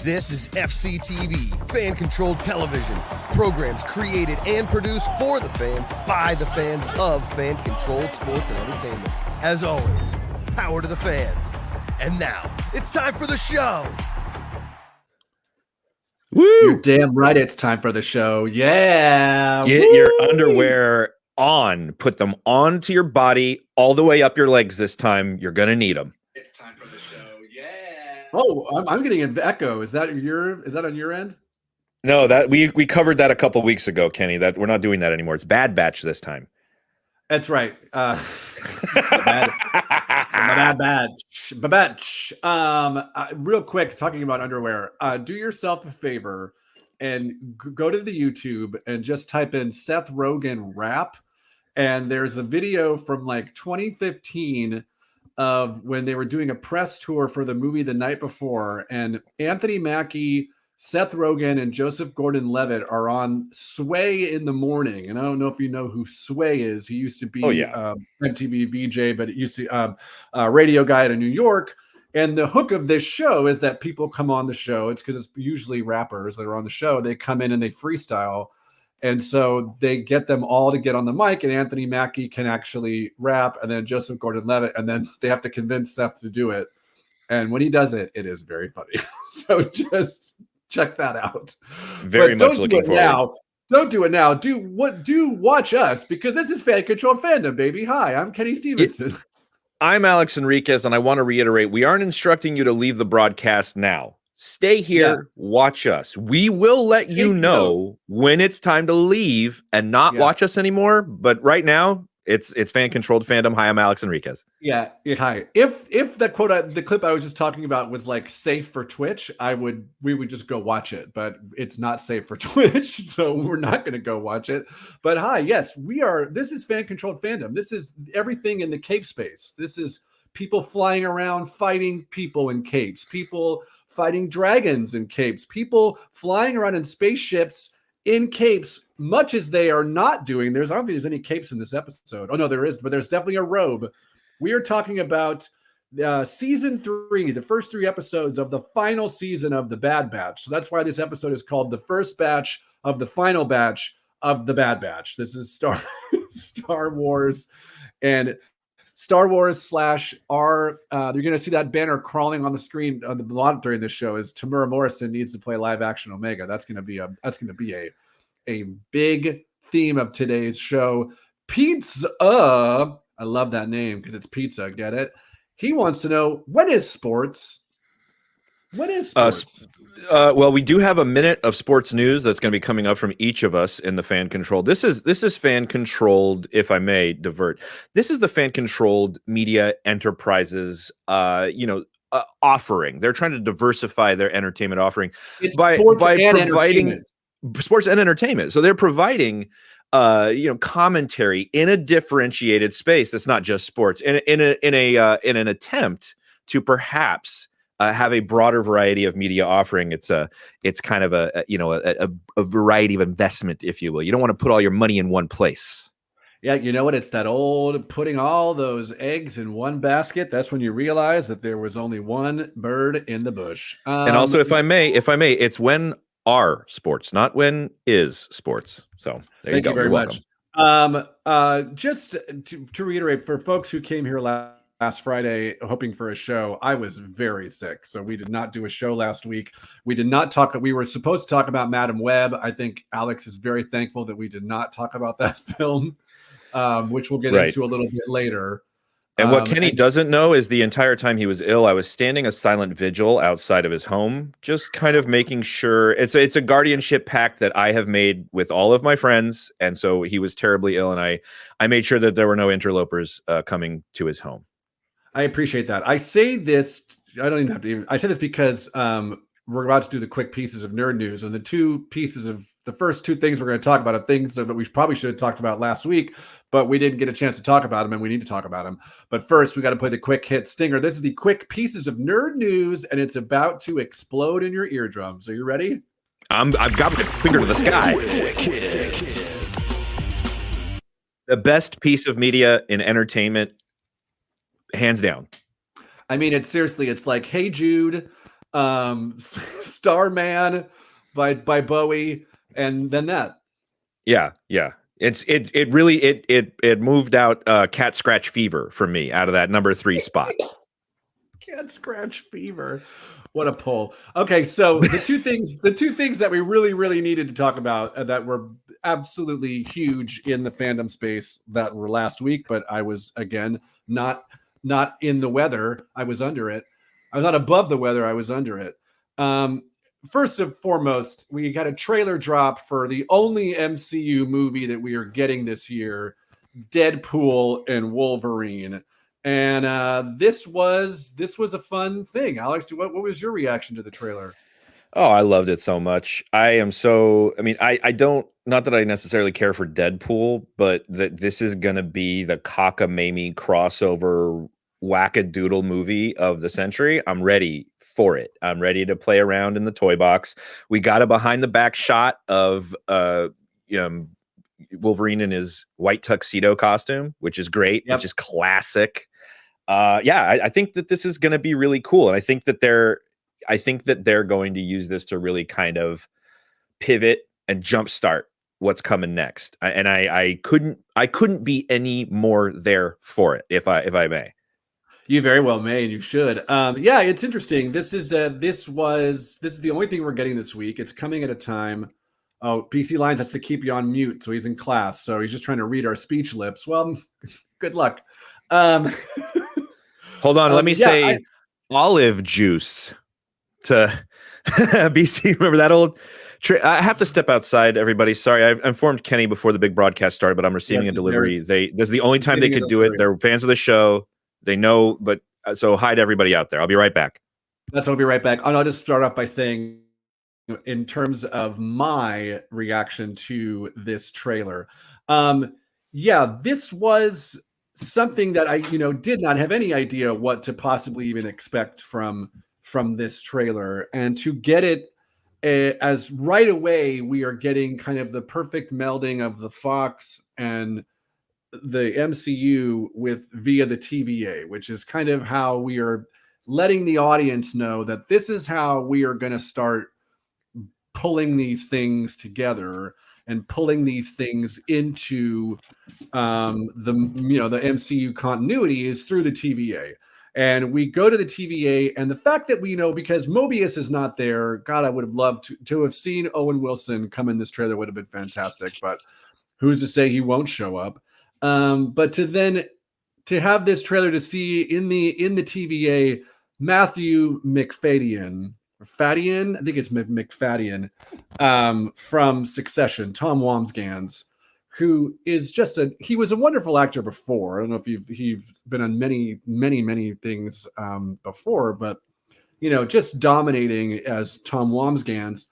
This is FCTV, fan-controlled television. Programs created and produced for the fans, by the fans, of fan-controlled sports and entertainment. As always, power to the fans. And now, it's time for the show! Woo! You're damn right it's time for the show. Yeah! Get your underwear on. Put them onto your body, all the way up your legs this time. You're going to need them. It's time for the show. Yeah! Oh, I'm getting an echo. Is that on your end? No, that we covered that a couple weeks ago, Kenny. That we're not doing that anymore. It's Bad Batch this time. That's right. Bad batch. Real quick, talking about underwear. Do yourself a favor and go to the YouTube and just type in Seth Rogen rap. And there's a video from like 2015 of when they were doing a press tour for the movie the night before, and Anthony Mackie, Seth Rogen, and Joseph Gordon-Levitt are on Sway in the Morning. And I don't know if you know who Sway is. He used to be MTV VJ, but it used to a radio guy in New York. And the hook of this show is that people come on the show. It's because it's usually rappers that are on the show. They come in and they freestyle. And so they get them all to get on the mic, and Anthony Mackie can actually rap, and then Joseph Gordon-Levitt, and then they have to convince Seth to do it. And when he does it, it is very funny. So just check that out. Very much looking forward. Now. Don't do it now. Do watch us, because this is Fan Control Fandom, baby. Hi, I'm Kenny Stevenson. I'm Alex Enriquez, and I want to reiterate, we aren't instructing you to leave the broadcast now. Stay here, watch us. We will let you know when it's time to leave and not watch us anymore. But right now, it's fan-controlled fandom. Hi, I'm Alex Enriquez. Yeah, hi. If the clip I was just talking about was like safe for Twitch, we would just go watch it. But it's not safe for Twitch, so we're not going to go watch it. But hi, yes, we are. This is fan-controlled fandom. This is everything in the cape space. This is people flying around fighting people in capes. People fighting dragons in capes, people flying around in spaceships in capes, much as they are not doing. I don't think there's any capes in this episode. Oh, no, there is, but there's definitely a robe. We are talking about season 3, the first 3 episodes of the final season of The Bad Batch. So that's why this episode is called The First Batch of the Final Batch of The Bad Batch. This is Star Wars, and Star Wars /R. You're going to see that banner crawling on the screen on the bottom during this show. Is Tamura Morrison needs to play live action Omega. That's going to be a big theme of today's show. Pizza. I love that name because it's pizza. Get it? He wants to know, when is sports? When is sports? Well, we do have a minute of sports news that's going to be coming up from each of us in the fan controlled. This is fan controlled, if I may divert. This is the fan controlled media enterprises, offering. They're trying to diversify their entertainment offering by providing sports and entertainment. So they're providing commentary in a differentiated space that's not just sports, in an attempt to perhaps have a broader variety of media offering. It's kind of a variety of investment, if you will. You don't want to put all your money in one place. Yeah, you know what? It's that old putting all those eggs in one basket. That's when you realize that there was only one bird in the bush. And also, if I may, it's when are sports, not when is sports. So there you go. Thank you very much. Just to reiterate, for folks who came here last Friday hoping for a show, I was very sick, so we did not do a show last week. We did not talk. We were supposed to talk about Madam Web. I think Alex is very thankful that we did not talk about that film, which we'll get into a little bit later. And what Kenny doesn't know is the entire time he was ill, I was standing a silent vigil outside of his home, just kind of making sure. It's a guardianship pact that I have made with all of my friends, and so he was terribly ill, and I made sure that there were no interlopers coming to his home. I appreciate that. I say this. I don't even have to. I say this because we're about to do the quick pieces of nerd news, and the first 2 things we're going to talk about are things that we probably should have talked about last week, but we didn't get a chance to talk about them, and we need to talk about them. But first, we got to play the quick hit stinger. This is the quick pieces of nerd news, and it's about to explode in your eardrums. Are you ready? I've got my finger to the sky. The best piece of media in entertainment, hands down. I mean, it's like, Hey Jude, Starman by Bowie, and then that. Yeah. It really moved out Cat Scratch Fever for me out of that number 3 spot. Cat Scratch Fever. What a pull. Okay, so the two things that we really needed to talk about that were absolutely huge in the fandom space that were last week, but I was again not in the weather. I was under it. I was not above the weather. I was under it. First and foremost, we got a trailer drop for the only MCU movie that we are getting this year, Deadpool and Wolverine. And this was a fun thing. Alex, what was your reaction to the trailer? Oh, I loved it so much. I don't, not that I necessarily care for Deadpool, but that this is going to be the cockamamie crossover wackadoodle movie of the century. I'm ready for it. I'm ready to play around in the toy box. We got a behind the back shot of Wolverine in his white tuxedo costume, which is great, which is classic. I think that this is going to be really cool. And I think that they're going to use this to really kind of pivot and jumpstart what's coming next. I couldn't be any more there for it, if I may. You very well may, and you should. Yeah, it's interesting. This is the only thing we're getting this week. It's coming at a time. Oh, PC Lines has to keep you on mute, so he's in class. So he's just trying to read our speech lips. Well, good luck. Hold on, let me say olive juice to BC. Remember that old I have to step outside, everybody. Sorry, I informed Kenny before the big broadcast started, but I'm receiving a delivery. This is the only time they could do it. They're fans of the show. They know, but so hi to everybody out there. I'll be right back. I'll be right back. And I'll just start off by saying, in terms of my reaction to this trailer, this was something that I, did not have any idea what to possibly even expect from this trailer, and to get it as right away, we are getting kind of the perfect melding of the Fox and the MCU via the TVA, which is kind of how we are letting the audience know that this is how we are going to start pulling these things together and pulling these things into the MCU continuity is through the TVA. And we go to the TVA, and the fact that we know, because Mobius is not there, God, I would have loved to have seen Owen Wilson come in this trailer. Would have been fantastic, but who's to say he won't show up? But to have this trailer to see in the TVA, Matthew McFadden, I think it's McFadden, from Succession, Tom Wambsgans, who is he was a wonderful actor before. I don't know if he's been on many things before, but just dominating as Tom Wambsgans.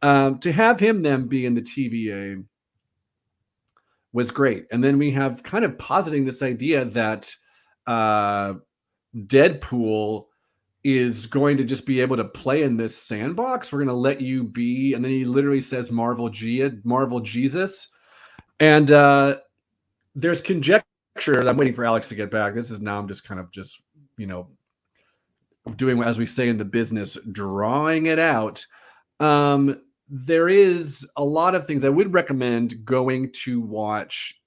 To have him then be in the TVA was great. And then we have kind of positing this idea that Deadpool is going to just be able to play in this sandbox. We're going to let you be. And then he literally says Marvel Jesus. And there's conjecture. I'm waiting for Alex to get back. I'm just kind of doing, as we say in the business, drawing it out. There is a lot of things I would recommend going to watch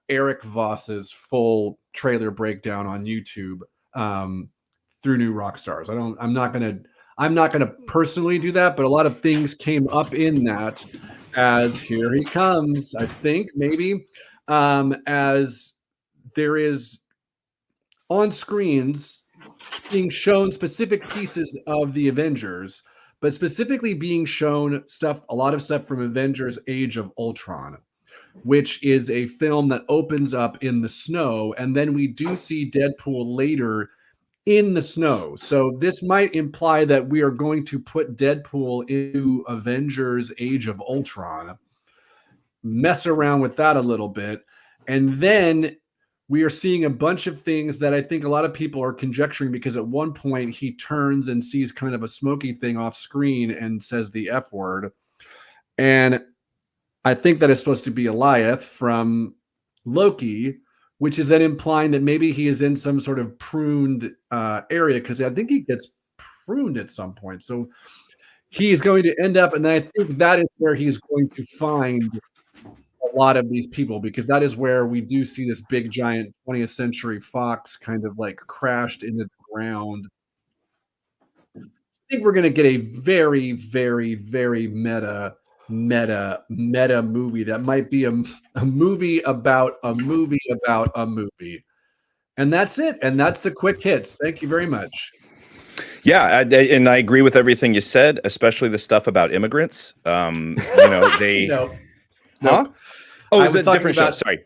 Eric Voss's full trailer breakdown on YouTube through New Rockstars. I'm not gonna personally do that, but a lot of things came up in that as here he comes, I think maybe, as there is on screens being shown specific pieces of the Avengers, but specifically being shown a lot of stuff from Avengers Age of Ultron, which is a film that opens up in the snow. And then we do see Deadpool later in the snow. So this might imply that we are going to put Deadpool into Avengers Age of Ultron, mess around with that a little bit. And then we are seeing a bunch of things that I think a lot of people are conjecturing, because at one point he turns and sees kind of a smoky thing off screen and says the F word. And I think that is supposed to be Eliath from Loki, which is then implying that maybe he is in some sort of pruned area, because I think he gets pruned at some point. So he is going to end up, and I think that is where he's going to find a lot of these people, because that is where we do see this big giant 20th Century Fox kind of like crashed into the ground. I think we're going to get a very, very, very meta movie that might be a movie about a movie about a movie. And that's it. And that's the quick hits. Thank you very much. Yeah, and I agree with everything you said, especially the stuff about immigrants. They Nope. Oh, it's a different show. Sorry.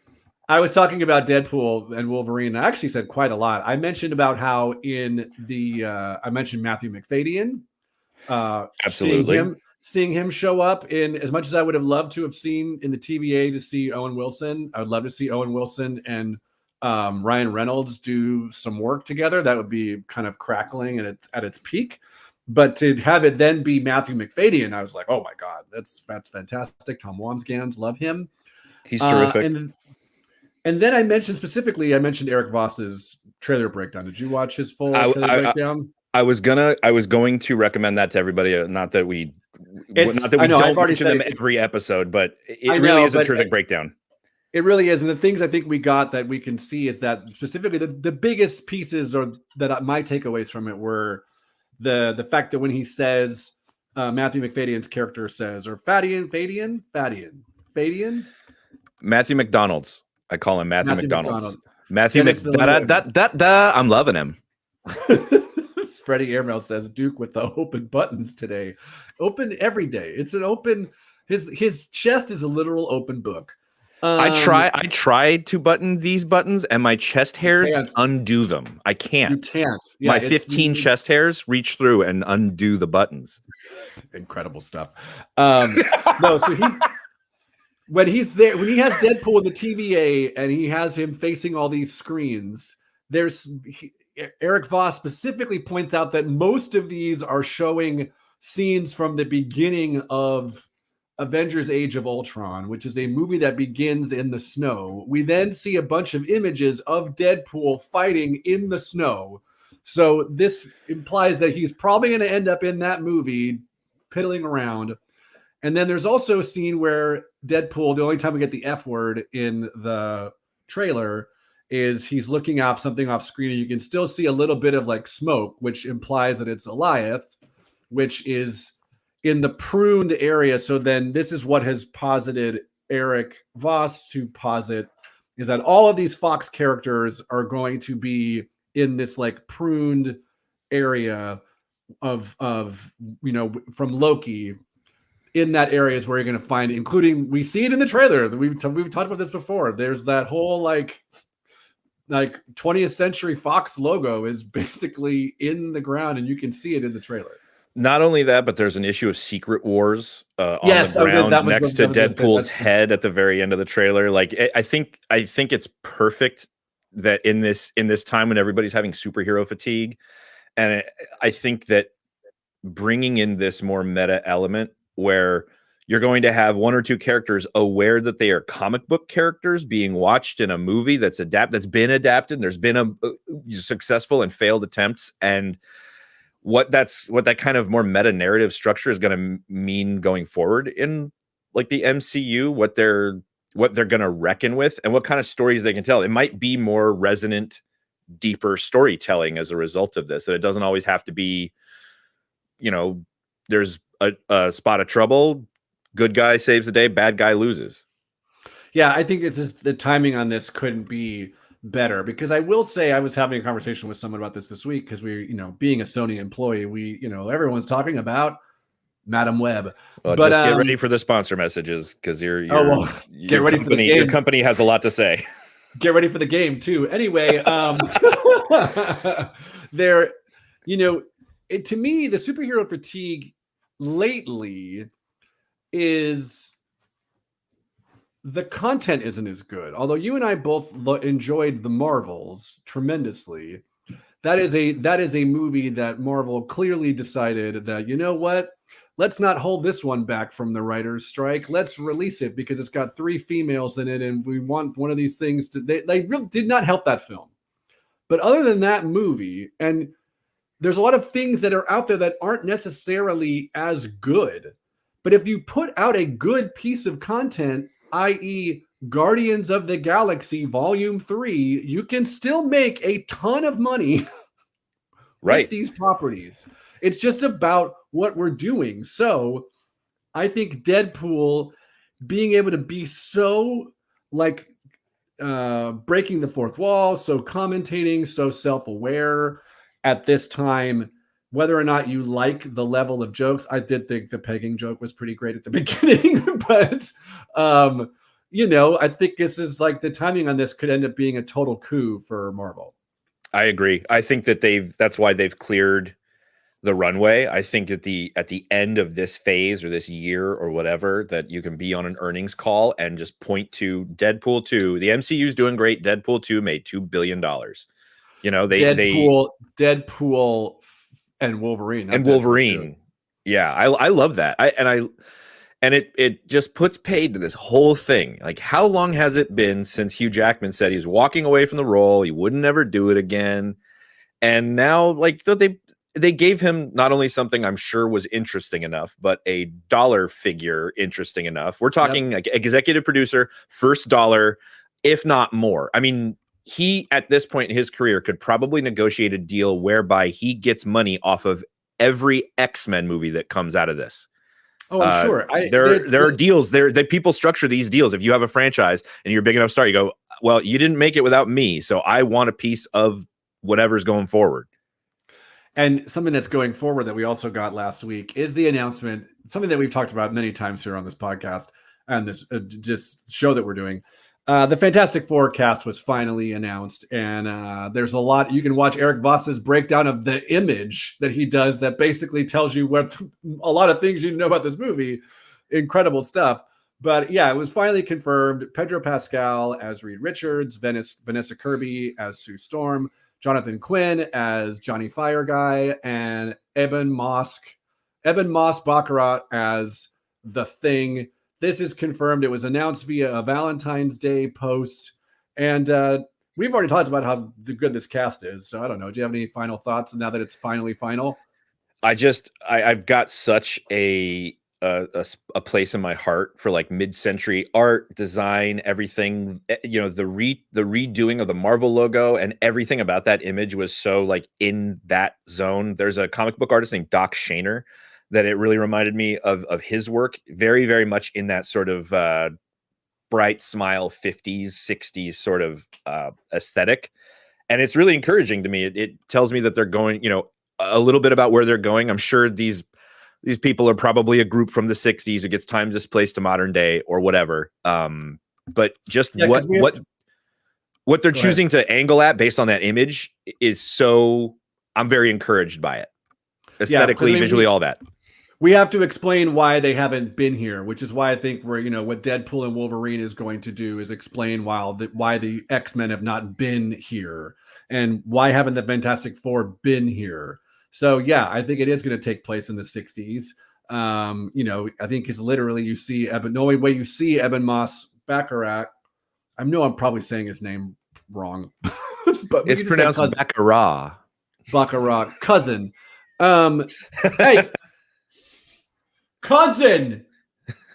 I was talking about Deadpool and Wolverine. I actually said quite a lot. I mentioned about how in the I mentioned Matthew McFadyen. Absolutely. Seeing him show up in, as much as I would have loved to have seen in the TVA to see Owen Wilson, I would love to see Owen Wilson and Ryan Reynolds do some work together. That would be kind of crackling at its peak. But to have it then be Matthew McFadyen, I was like, oh my God, that's fantastic. Tom Wambsgans, love him. He's terrific. And then I mentioned Eric Voss's trailer breakdown. Did you watch his full trailer breakdown? I was going to recommend that to everybody. Not that we don't mention them every episode, but it really is a terrific breakdown. It really is. And the things I think we got that we can see is that specifically the biggest pieces that my takeaways from it were the fact that when he says, Matthew McFadyen's character says, or Fadian? Matthew McDonald's. I call him Matthew McDonald's. Matthew I'm loving him. Freddie Airmail says Duke with the open buttons today. Open every day. It's an open. His chest is a literal open book. I try to button these buttons, and my chest hairs undo them. I can't. You can't. Yeah, my 15 chest hairs reach through and undo the buttons. Incredible stuff. No, so when he has Deadpool in the TVA and he has him facing all these screens, Eric Voss specifically points out that most of these are showing scenes from the beginning of Avengers Age of Ultron, which is a movie that begins in the snow. We then see a bunch of images of Deadpool fighting in the snow. So this implies that he's probably going to end up in that movie piddling around. And then there's also a scene where Deadpool, the only time we get the F word in the trailer, is he's looking off something off screen, and you can still see a little bit of like smoke, which implies that it's Eliath, which is in the pruned area. So then this is what has posited Eric Voss to posit, is that all of these Fox characters are going to be in this like pruned area of from Loki. In that area is where you're going to find, including, we see it in the trailer. We've talked about this before. There's that whole like 20th Century Fox logo is basically in the ground, and you can see it in the trailer. Not only that, but there's an issue of Secret Wars on the ground next to Deadpool's head at the very end of the trailer. Like, I think it's perfect that in this time when everybody's having superhero fatigue, and I think that bringing in this more meta element where you're going to have one or two characters aware that they are comic book characters being watched in a movie that's been adapted. And there's been a successful and failed attempts, and what that kind of more meta narrative structure is going to mean going forward in like the MCU, what they're going to reckon with, and what kind of stories they can tell. It might be more resonant, deeper storytelling as a result of this, that it doesn't always have to be, there's a spot of trouble, good guy saves the day, bad guy loses. Yeah, I think it's just the timing on this couldn't be better, because I will say, I was having a conversation with someone about this week, because we, being a Sony employee, we, everyone's talking about Madam Web. Well, but just get ready for the sponsor messages, because your company has a lot to say. Get ready for the game too. Anyway, to me, the superhero fatigue lately is the content isn't as good. Although you and I both enjoyed the Marvels tremendously, that is a movie that Marvel clearly decided that, you know what, let's not hold this one back from the writer's strike. Let's release it because it's got 3 females in it, and we want one of these things to. They really did not help that film. But other than that movie, and there's a lot of things that are out there that aren't necessarily as good. But if you put out a good piece of content, i.e., Guardians of the Galaxy Volume 3, you can still make a ton of money with these properties. It's just about what we're doing. So I think Deadpool being able to be so like breaking the fourth wall, so commentating, so self-aware at this time, whether or not you like the level of jokes. I did think the pegging joke was pretty great at the beginning, but I think this is like the timing on this could end up being a total coup for Marvel. I agree. I think that that's why they've cleared the runway. I think at the end of this phase or this year or whatever, that you can be on an earnings call and just point to Deadpool 2. The MCU's doing great. Deadpool 2 made $2 billion. Deadpool and Wolverine. And Wolverine. Yeah, I love that. And it just puts paid to this whole thing. Like, how long has it been since Hugh Jackman said he was walking away from the role, he wouldn't ever do it again? And now, like, so they gave him not only something I'm sure was interesting enough, but a dollar figure interesting enough. We're talking like executive producer, first dollar, if not more. I mean, he, at this point in his career, could probably negotiate a deal whereby he gets money off of every X-Men movie that comes out of this. Oh, I'm sure. There are deals there that people structure these deals. If you have a franchise and you're a big enough star, you go, well, you didn't make it without me, so I want a piece of whatever's going forward. And something that's going forward that we also got last week is the announcement, something that we've talked about many times here on this podcast and this just show that we're doing. The Fantastic Four cast was finally announced, and there's a lot. You can watch Eric Voss's breakdown of the image that he does that basically tells you what a lot of things you know about this movie. Incredible stuff. But yeah, it was finally confirmed. Pedro Pascal as Reed Richards, Vanessa Kirby as Sue Storm, Jonathan Quinn as Johnny Fire Guy, and Eben Moss Baccarat as the Thing. This is confirmed. It was announced via a Valentine's Day post. And we've already talked about how good this cast is. So I don't know. Do you have any final thoughts now that it's finally final? I've got such a place in my heart for like mid-century art, design, everything. You know, the redoing of the Marvel logo and everything about that image was so like in that zone. There's a comic book artist named Doc Shaner that it really reminded me of his work, very, very much in that sort of bright smile 50s, 60s sort of aesthetic. And it's really encouraging to me. It tells me that they're going, a little bit about where they're going. I'm sure these people are probably a group from the 60s who gets time displaced to modern day or whatever. But just what they're choosing to angle at based on that image is so, I'm very encouraged by it. Aesthetically, visually, all that. We have to explain why they haven't been here, which is why I think what Deadpool and Wolverine is going to do is explain why the X-Men have not been here and why haven't the Fantastic Four been here. So yeah, I think it is going to take place in the 60s. I think it's literally you see Eben Moss Baccarat. I know I'm probably saying his name wrong, but it's pronounced Baccarat. Baccarat, cousin. Hey, cousin.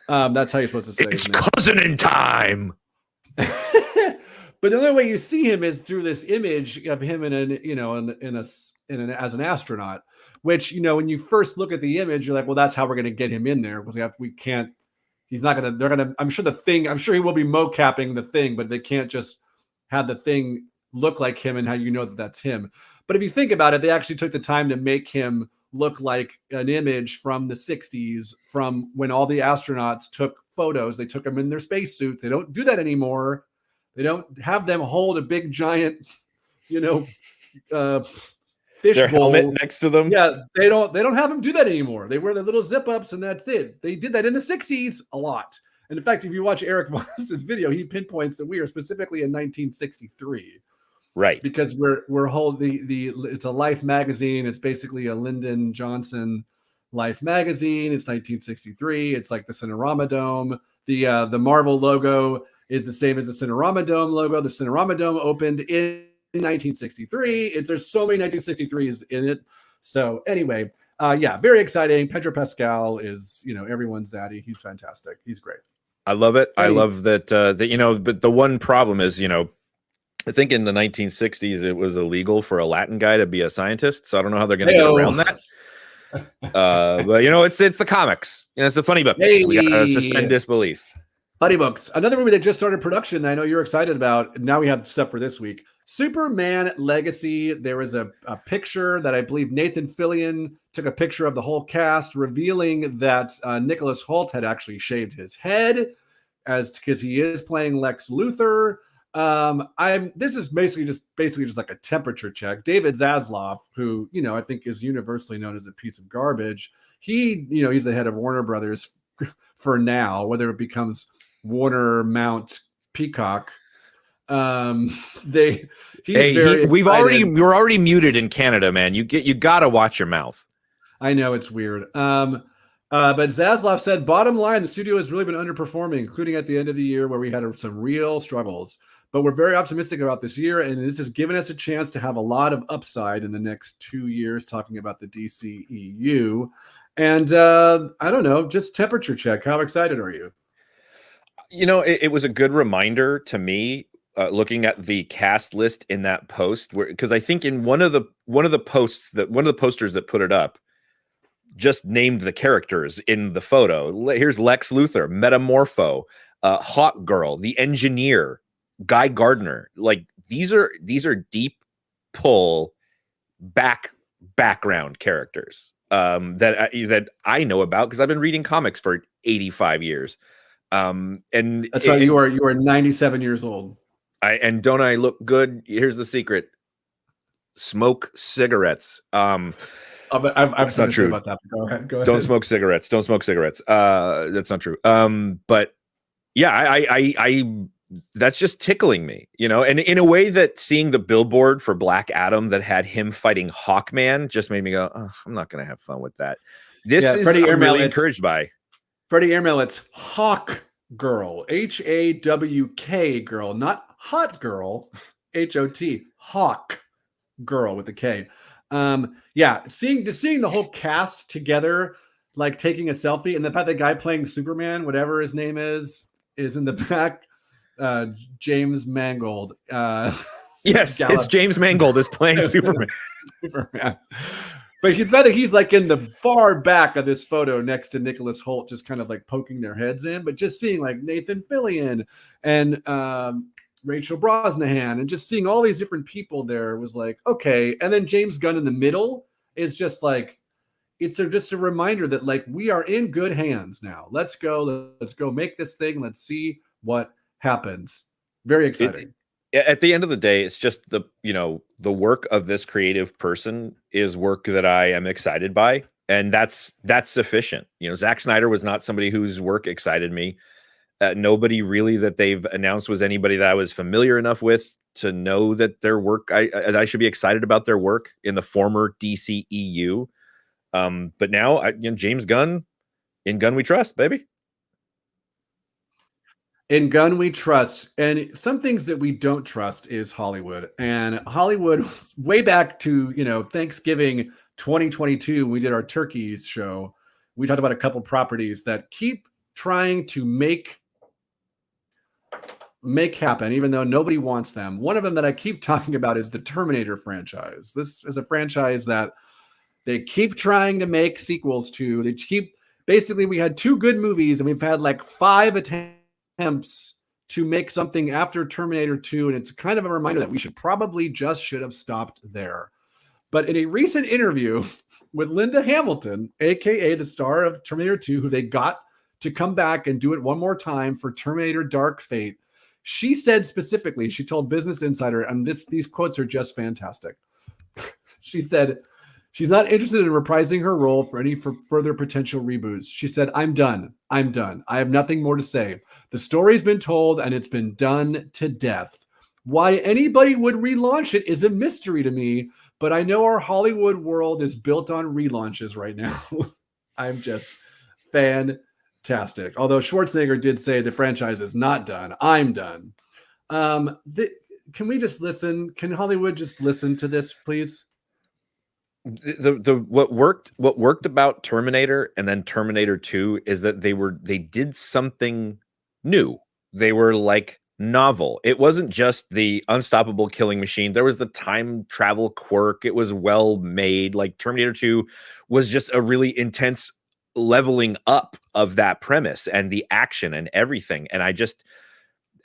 That's how you're supposed to say it's cousin in time. But the only way you see him is through this image of him as an astronaut. Which when you first look at the image, you're like, well, that's how we're going to get him in there because we can't. He's not going to. They're going to. I'm sure the Thing. I'm sure he will be mocapping the Thing, but they can't just have the Thing look like him and how you know that that's him. But if you think about it, they actually took the time to make him look like an image from the 60s, from when all the astronauts took photos. They took them in their spacesuits. They don't do that anymore. They don't have them hold a big giant, fish their bowl helmet next to them. Yeah, they don't have them do that anymore. They wear the little zip ups and that's it. They did that in the 60s a lot. And in fact, if you watch Eric Voss's video, he pinpoints that we are specifically in 1963. Right. Because we're holding it's a Life magazine. It's basically a Lyndon Johnson Life magazine. It's 1963. It's like the Cinerama Dome. The Marvel logo is the same as the Cinerama Dome logo. The Cinerama Dome opened in 1963. There's so many 1963s in it. So anyway, yeah, very exciting. Pedro Pascal is, everyone's zaddy. He's fantastic. He's great. I love it. I love that, but the one problem is, I think in the 1960s, it was illegal for a Latin guy to be a scientist. So I don't know how they're going to get around that. But it's the comics. It's the funny books. Hey. We got to suspend disbelief. Funny books. Another movie that just started production. I know you're excited about. Now we have stuff for this week. Superman Legacy. There was a picture that I believe Nathan Fillion took a picture of the whole cast, revealing that Nicholas Hoult had actually shaved his head because he is playing Lex Luthor. This is basically just like a temperature check. David Zaslav, who, I think is universally known as a piece of garbage. He's the head of Warner Brothers for now, whether it becomes Warner Mount Peacock. We're already muted in Canada, man. You got to watch your mouth. I know it's weird. But Zaslav said, bottom line, the studio has really been underperforming, including at the end of the year where we had some real struggles. But we're very optimistic about this year, and this has given us a chance to have a lot of upside in the next 2 years, talking about the DCEU. And I don't know, just temperature check. How excited are you? It was a good reminder to me, looking at the cast list in that post, because I think in one of the posters that put it up just named the characters in the photo. Here's Lex Luthor, Metamorpho, Hawk Girl, the Engineer, Guy Gardner. Like these are deep pull background characters that I know about because I've been reading comics for 85 years. And that's right. You are 97 years old. And don't I look good? Here's the secret: smoke cigarettes. I've that's not true. About that. Go ahead. Don't smoke cigarettes. Don't smoke cigarettes. That's not true. But yeah, I that's just tickling me, and in a way that seeing the billboard for Black Adam that had him fighting Hawkman just made me go, oh, I'm not going to have fun with that. This is I'm really encouraged by. Freddie Airmail, it's Hawk Girl, HAWK girl, not hot girl, HOT, Hawk Girl with a K. Seeing the whole cast together, like taking a selfie, and the fact that guy playing Superman, whatever his name is in the back. James Mangold. Yes, it's James Mangold is playing Superman. But he's like in the far back of this photo next to Nicholas Hoult, just kind of like poking their heads in. But just seeing like Nathan Fillion and Rachel Brosnahan and just seeing all these different people there was like, okay. And then James Gunn in the middle is just like, it's just a reminder that like we are in good hands now. Let's go make this thing. Let's see what happens. Very exciting. At the end of the day, it's just the work of this creative person is work that I am excited by, and that's sufficient. Zack Snyder was not somebody whose work excited me. Nobody really that they've announced was anybody that I was familiar enough with to know that their work I should be excited about their work in the former DCEU. But now James Gunn, in Gunn we trust, baby. In Gunn we trust, and some things that we don't trust is Hollywood. And Hollywood, way back to Thanksgiving 2022, we did our turkeys show. We talked about a couple properties that keep trying to make happen, even though nobody wants them. One of them that I keep talking about is the Terminator franchise. This is a franchise that they keep trying to make sequels to. We had 2 good movies, and we've had like 5 attempts to make something after Terminator 2, and it's kind of a reminder that we should have stopped there. But in a recent interview with Linda Hamilton, aka the star of Terminator 2, who they got to come back and do it one more time for Terminator Dark Fate, she said specifically, she told Business Insider, and these quotes are just fantastic. She said she's not interested in reprising her role for any further potential reboots. She said, I'm done. I have nothing more to say. The story's been told and it's been done to death. Why anybody would relaunch it is a mystery to me, but I know our Hollywood world is built on relaunches right now. I'm just fantastic. Although Schwarzenegger did say the franchise is not done. I'm done. Can we just listen? Can Hollywood just listen to this, please? The what worked about Terminator and then Terminator 2 is that they did something new. They were like novel. It wasn't just the unstoppable killing machine. There was the time travel quirk. It was well made. Like Terminator 2 was just a really intense leveling up of that premise and the action and everything. And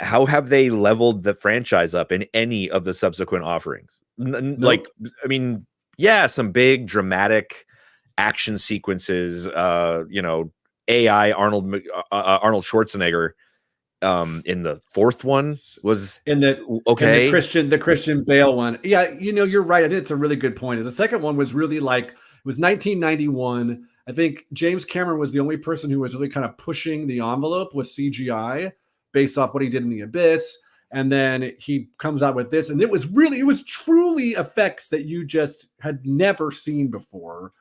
how have they leveled the franchise up in any of the subsequent offerings? Nope. Like, I mean, yeah, some big dramatic action sequences. AI Arnold Schwarzenegger in the fourth one was okay. In the Christian Bale one. Yeah, you're right. I think it's a really good point. The second one was really like, it was 1991. I think James Cameron was the only person who was really kind of pushing the envelope with CGI based off what he did in The Abyss. And then he comes out with this, and it was truly effects that you just had never seen before.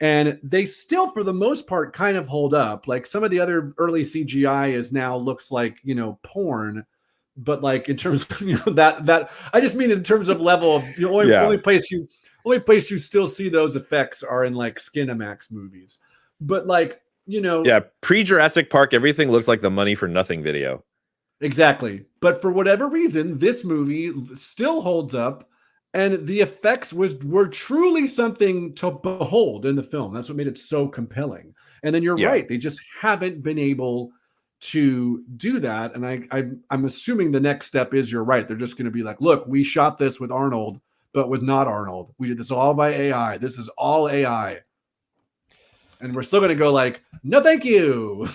And they still, for the most part, kind of hold up. Like some of the other early CGI looks like, porn. But like in terms of, that I just mean in terms of level of, only place you still see those effects are in like Skinamax movies. But like, pre-Jurassic Park, everything looks like the Money for Nothing video. Exactly. But for whatever reason, this movie still holds up, and the effects were truly something to behold in the film. That's what made it so compelling. And then you're right. They just haven't been able to do that. And I'm assuming the next step is, you're right. They're just going to be like, look, we shot this with Arnold, but with not Arnold. We did this all by AI. This is all AI. And we're still going to go like, no, thank you.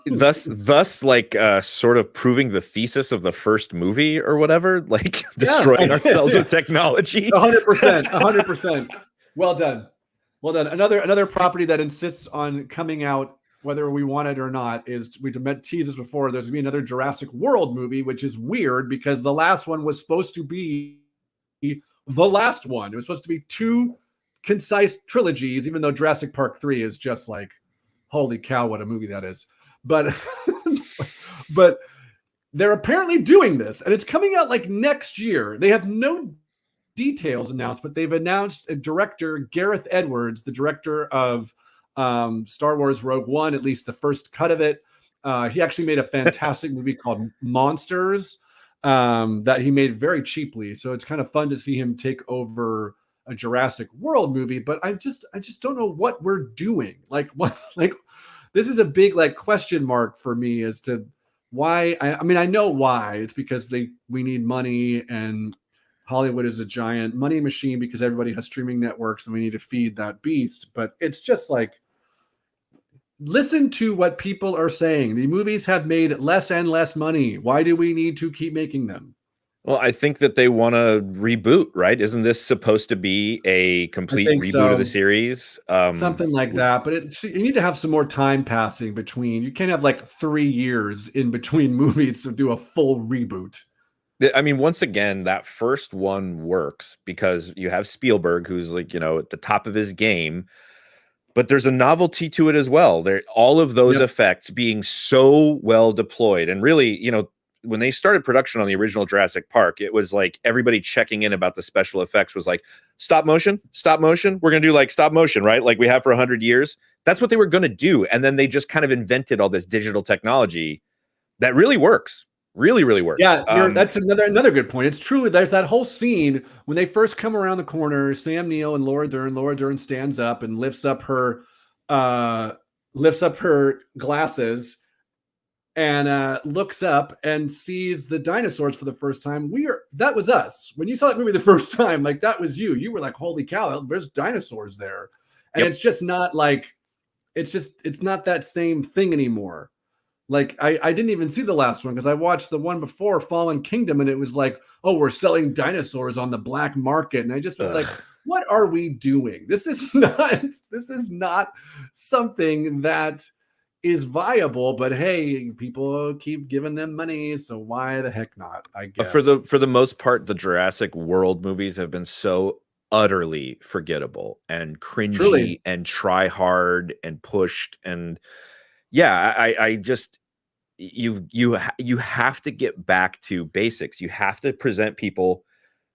thus, like, sort of proving the thesis of the first movie or whatever, like destroying ourselves with technology. 100%. Well done. Another property that insists on coming out, whether we want it or not, is, we teased this before, there's going to be another Jurassic World movie, which is weird because the last one was supposed to be the last one. It was supposed to be 2 concise trilogies, even though Jurassic Park 3 is just like, holy cow, what a movie that is. But they're apparently doing this, and it's coming out like next year. They have no details announced, but they've announced a director, Gareth Edwards, the director of Star Wars Rogue One, at least the first cut of it. He actually made a fantastic movie called Monsters that he made very cheaply. So it's kind of fun to see him take over a Jurassic World movie, but I just don't know what we're doing. Like, what, like, this is a big like question mark for me as to why. I mean, I know why. It's because we need money, and Hollywood is a giant money machine because everybody has streaming networks and we need to feed that beast. But it's just like, listen to what people are saying. The movies have made less and less money. Why do we need to keep making them? Well, I think that they want to reboot, right? Isn't this supposed to be a complete reboot of the series? Something like that. But you need to have some more time passing between. You can't have like 3 years in between movies to do a full reboot. I mean, once again, that first one works because you have Spielberg, who's like, at the top of his game, but there's a novelty to it as well. All of those effects being so well deployed, and really, when they started production on the original Jurassic Park, it was like everybody checking in about the special effects was like, stop motion. We're going to do like stop motion, right? Like we have for 100 years. That's what they were going to do. And then they just kind of invented all this digital technology that really works. Really, really works. Yeah, that's another good point. It's truly, there's that whole scene when they first come around the corner, Sam Neill and Laura Dern. Laura Dern stands up and lifts up her glasses and looks up and sees the dinosaurs for the first time. That was us. When you saw that movie the first time, like that was you. You were like, holy cow, there's dinosaurs there. And it's just not like, it's not that same thing anymore. Like I didn't even see the last one because I watched the one before, Fallen Kingdom, and it was like, oh, we're selling dinosaurs on the black market. And I just was like, what are we doing? This is not something that is viable, but hey, people keep giving them money, so why the heck not? I guess for the most part, the Jurassic World movies have been so utterly forgettable and cringy and try hard and pushed, and I just you have to get back to basics. You have to present people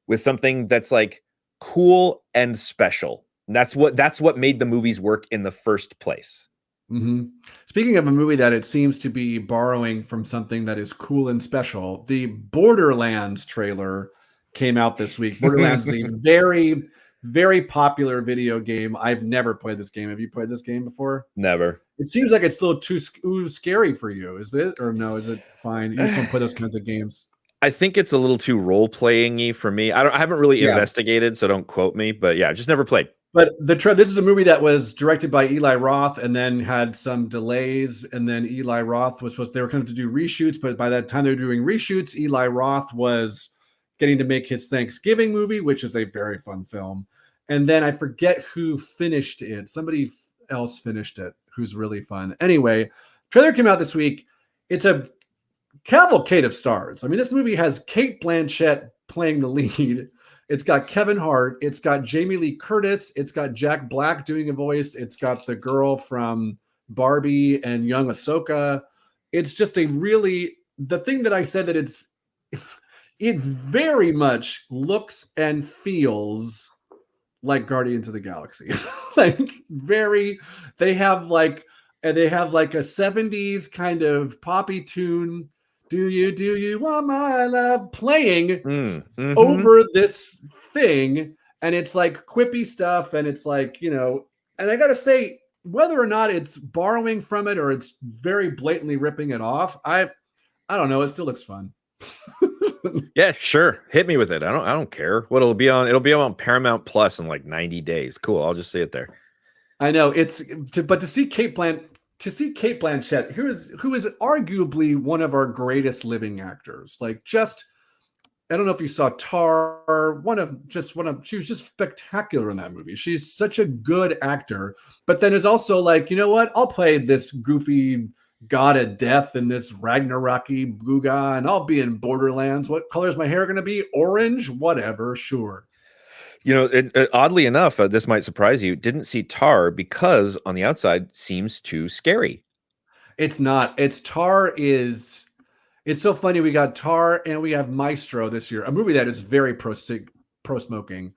with something that's like cool and special. That's what made the movies work in the first place. Mm-hmm. Speaking of a movie that it seems to be borrowing from something that is cool and special, the Borderlands trailer came out this week. Borderlands is a very, very popular video game. I've never played this game. Have you played this game before? Never. It seems like it's a little too scary for you. Is it? Or no, is it fine? You just don't play those kinds of games. I think it's a little too role-playing-y for me. I haven't really investigated, so don't quote me. But yeah, just never played. But this is a movie that was directed by Eli Roth and then had some delays. And then Eli Roth they were coming to do reshoots. But by that time they were doing reshoots, Eli Roth was getting to make his Thanksgiving movie, which is a very fun film. And then I forget who finished it. Somebody else finished it who's really fun. Anyway, trailer came out this week. It's a cavalcade of stars. I mean, this movie has Cate Blanchett playing the lead. It's got Kevin Hart. It's got Jamie Lee Curtis. It's got Jack Black doing a voice. It's got the girl from Barbie and Young Ahsoka. It's just the thing that I said that it very much looks and feels like Guardians of the Galaxy. They have like a 70s kind of poppy tune. Do you want my love playing over this thing? And it's like quippy stuff. And it's like, and I got to say, whether or not it's borrowing from it or it's very blatantly ripping it off, I don't know. It still looks fun. Yeah, sure. Hit me with it. I don't care what it'll be on. It'll be on Paramount Plus in like 90 days. Cool. I'll just see it there. I know but to see Cate Blanchett, who is arguably one of our greatest living actors. Like, I don't know if you saw Tar. She was just spectacular in that movie. She's such a good actor, but then is also like, you know what? I'll play this goofy god of death in this Ragnarok-y Guga, and I'll be in Borderlands. What color is my hair going to be? Orange? Whatever. Sure. Oddly enough, this might surprise you. Didn't see Tar because on the outside seems too scary. It's not. It's so funny. We got Tar and we have Maestro this year, a movie that is very pro-smoking.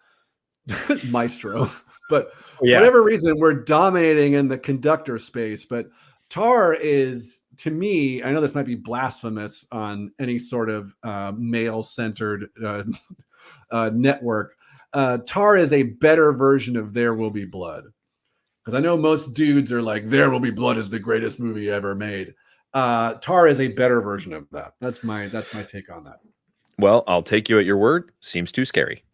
Maestro. But for whatever reason, we're dominating in the conductor space. But Tar is, to me, I know this might be blasphemous on any sort of male-centered network. Tar is a better version of There Will Be Blood. Because I know most dudes are like, There Will Be Blood is the greatest movie ever made. Tar is a better version of that. That's my take on that. Well, I'll take you at your word. Seems too scary.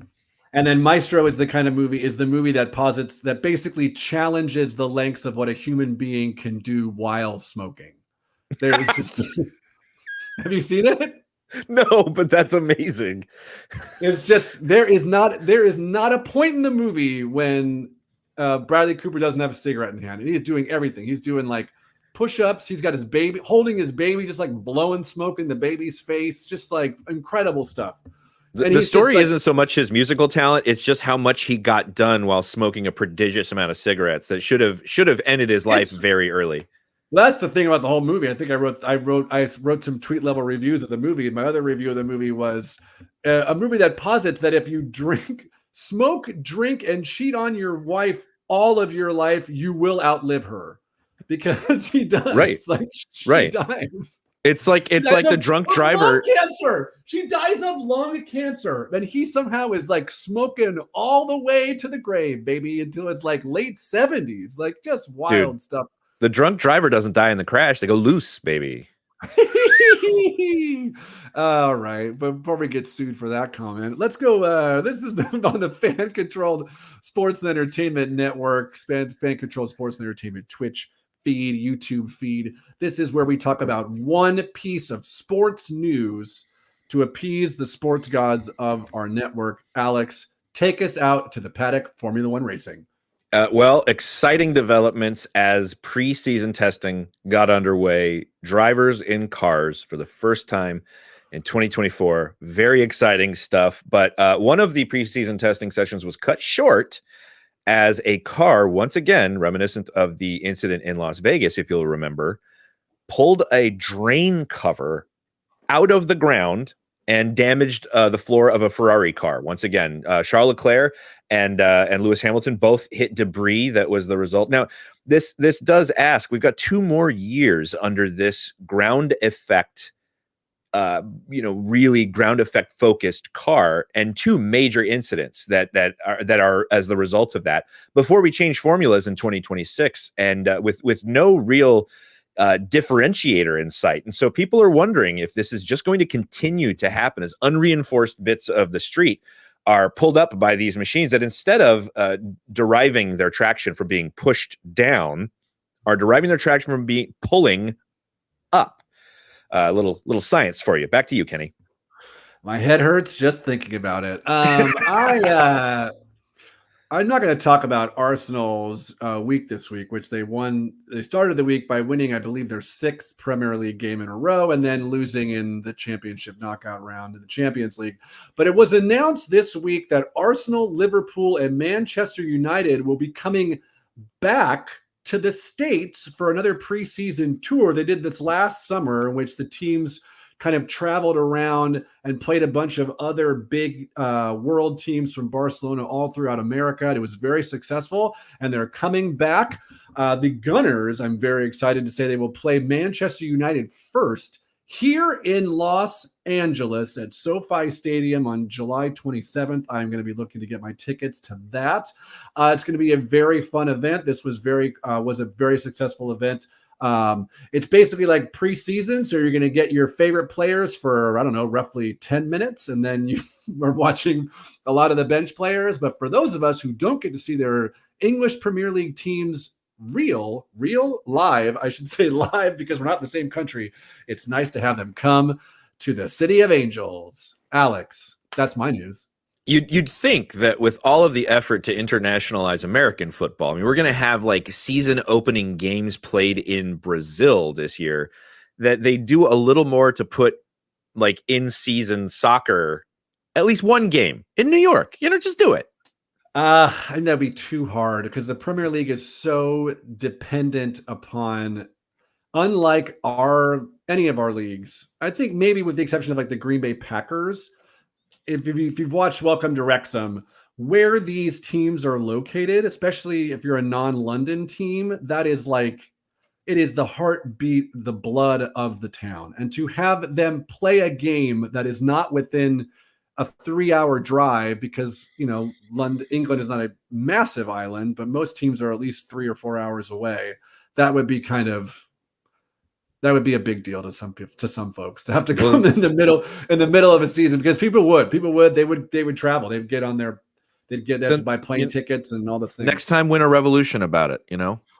And then Maestro is the movie that basically challenges the lengths of what a human being can do while smoking. There is just have you seen it? No, but that's amazing. It's just there is not a point in the movie when Bradley Cooper doesn't have a cigarette in hand, and he's doing everything. He's doing like push-ups. He's got his baby, holding his baby, just like blowing smoke in the baby's face, just like incredible stuff. The story isn't so much his musical talent; it's just how much he got done while smoking a prodigious amount of cigarettes that should have ended his life very early. Well, that's the thing about the whole movie. I think I wrote some tweet level reviews of the movie. My other review of the movie was a movie that posits that if you smoke, drink, and cheat on your wife all of your life, you will outlive her, because he does. Right. Like she dies. It's like the drunk driver. Lung cancer. She dies of lung cancer, and he somehow is like smoking all the way to the grave, baby, until it's like late 70s. Like just wild stuff. The drunk driver doesn't die in the crash. They go loose, baby. All right. But before we get sued for that comment, let's go. This is on the fan-controlled sports and entertainment network, fan-controlled sports and entertainment Twitch feed, YouTube feed. This is where we talk about one piece of sports news to appease the sports gods of our network. Alex, take us out to the paddock Formula One racing. Well, exciting developments as preseason testing got underway. Drivers in cars for the first time in 2024. Very exciting stuff. But one of the preseason testing sessions was cut short as a car, once again, reminiscent of the incident in Las Vegas, if you'll remember, pulled a drain cover out of the ground and damaged the floor of a Ferrari car. Once again, Charles Leclerc and Lewis Hamilton both hit debris that was the result. Now, this does ask, we've got 2 more years under this ground effect, really ground effect focused car, and 2 major incidents that are as the result of that before we change formulas in 2026, and with no real differentiator in sight. And so people are wondering if this is just going to continue to happen as unreinforced bits of the street are pulled up by these machines that, instead of deriving their traction from being pushed down, are deriving their traction from being pulling up. Little science for you. Back to you, Kenny. My head hurts just thinking about it. I'm not going to talk about Arsenal's week this week, which they won. They started the week by winning, I believe, their 6th Premier League game in a row, and then losing in the championship knockout round in the Champions League. But it was announced this week that Arsenal, Liverpool, and Manchester United will be coming back to the States for another preseason tour. They did this last summer, in which the teams kind of traveled around and played a bunch of other big world teams from Barcelona all throughout America. It was very successful, and they're coming back. The Gunners, I'm very excited to say, they will play Manchester United first here in Los Angeles at SoFi Stadium on July 27th. I'm going to be looking to get my tickets to that. It's going to be a very fun event. This was a very successful event. It's basically like preseason. So you're going to get your favorite players for, I don't know, roughly 10 minutes. And then you are watching a lot of the bench players. But for those of us who don't get to see their English Premier League teams real live, I should say live, because we're not in the same country, it's nice to have them come to the City of Angels. Alex, that's my news. You'd think that with all of the effort to internationalize American football, I mean, we're going to have like season opening games played in Brazil this year, that they do a little more to put like in-season soccer, at least one game in New York. Just do it. I think that'd be too hard, because the Premier League is so dependent upon, unlike any of our leagues, I think maybe with the exception of like the Green Bay Packers. If you've watched Welcome to Wrexham, where these teams are located, especially if you're a non-London team, that is like, it is the heartbeat, the blood of the town. And to have them play a game that is not within a 3-hour drive, because, England is not a massive island, but most teams are at least 3 or 4 hours away. That would be a big deal to some folks to have to come in the middle of a season, because people would travel. They'd have to buy plane tickets and all the things. Next time, win a revolution about it,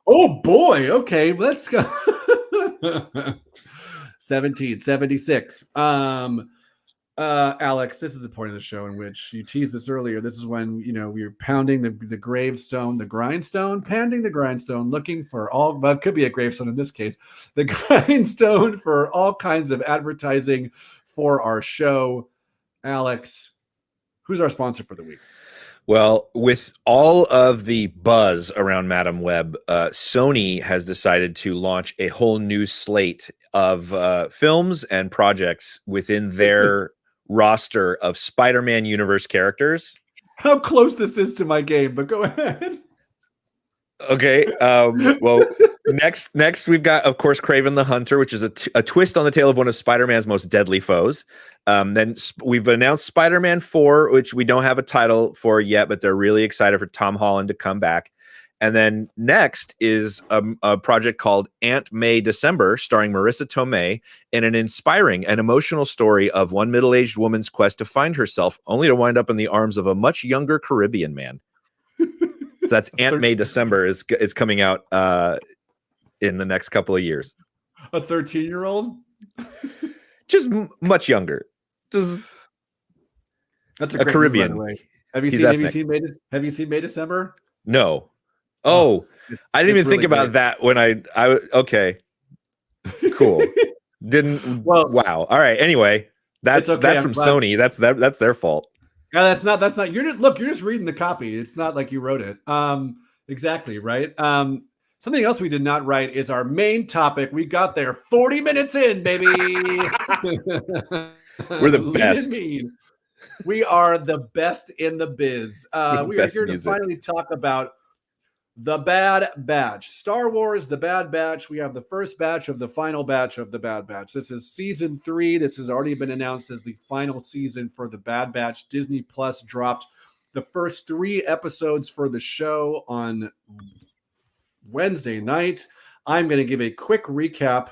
Oh boy. Okay. Let's go. 1776. Alex, this is the point of the show in which you teased this earlier. This is when, we're pounding the gravestone, pounding the grindstone, looking for all, but it could be a gravestone in this case, the grindstone for all kinds of advertising for our show. Alex, who's our sponsor for the week? Well, with all of the buzz around Madam Web, Sony has decided to launch a whole new slate of films and projects within their roster of Spider-Man universe characters. How close this is to my game, but go ahead. Okay. Well, next we've got, of course, Kraven the Hunter, which is a twist on the tale of one of Spider-Man's most deadly foes. Then we've announced Spider-Man 4, which we don't have a title for yet, but they're really excited for Tom Holland to come back. And then next is a project called Aunt May December, starring Marissa Tomei, in an inspiring and emotional story of one middle-aged woman's quest to find herself, only to wind up in the arms of a much younger Caribbean man. So that's Aunt May December is coming out in the next couple of years. A 13-year-old? Just much younger. Just that's a Caribbean. Movie, have you seen May December? No. Oh, I didn't even think about that when I okay. Cool. Wow. All right. Anyway, that's from Sony. That's their fault. No, that's not. You're just reading the copy. It's not like you wrote it. Exactly, right? Something else we did not write is our main topic. We got there 40 minutes in, baby. We're the best. Mean. We are the best in the biz. We are here to finally talk about The Bad Batch. Star Wars, The Bad Batch. We have the first batch of the final batch of The Bad Batch. This is season 3. This has already been announced as the final season for The Bad Batch. Disney Plus dropped the first 3 episodes for the show on Wednesday night. I'm going to give a quick recap.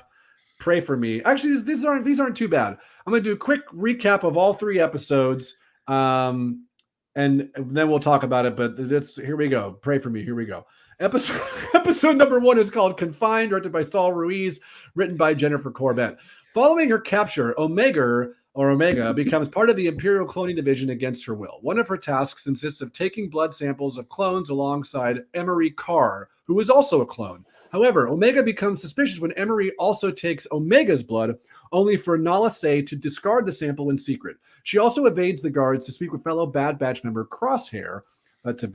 Pray for me. Actually, these aren't too bad. I'm going to do a quick recap of all 3 episodes. And then we'll talk about it. But here we go. Pray for me. Here we go. Episode number 1 is called Confined, directed by Saul Ruiz, written by Jennifer Corbett. Following her capture, Omega becomes part of the Imperial cloning division against her will. One of her tasks consists of taking blood samples of clones alongside Emery Carr, who is also a clone. However, Omega becomes suspicious when Emery also takes Omega's blood, only for Nala Se to discard the sample in secret. She also evades the guards to speak with fellow Bad Batch member Crosshair. That's a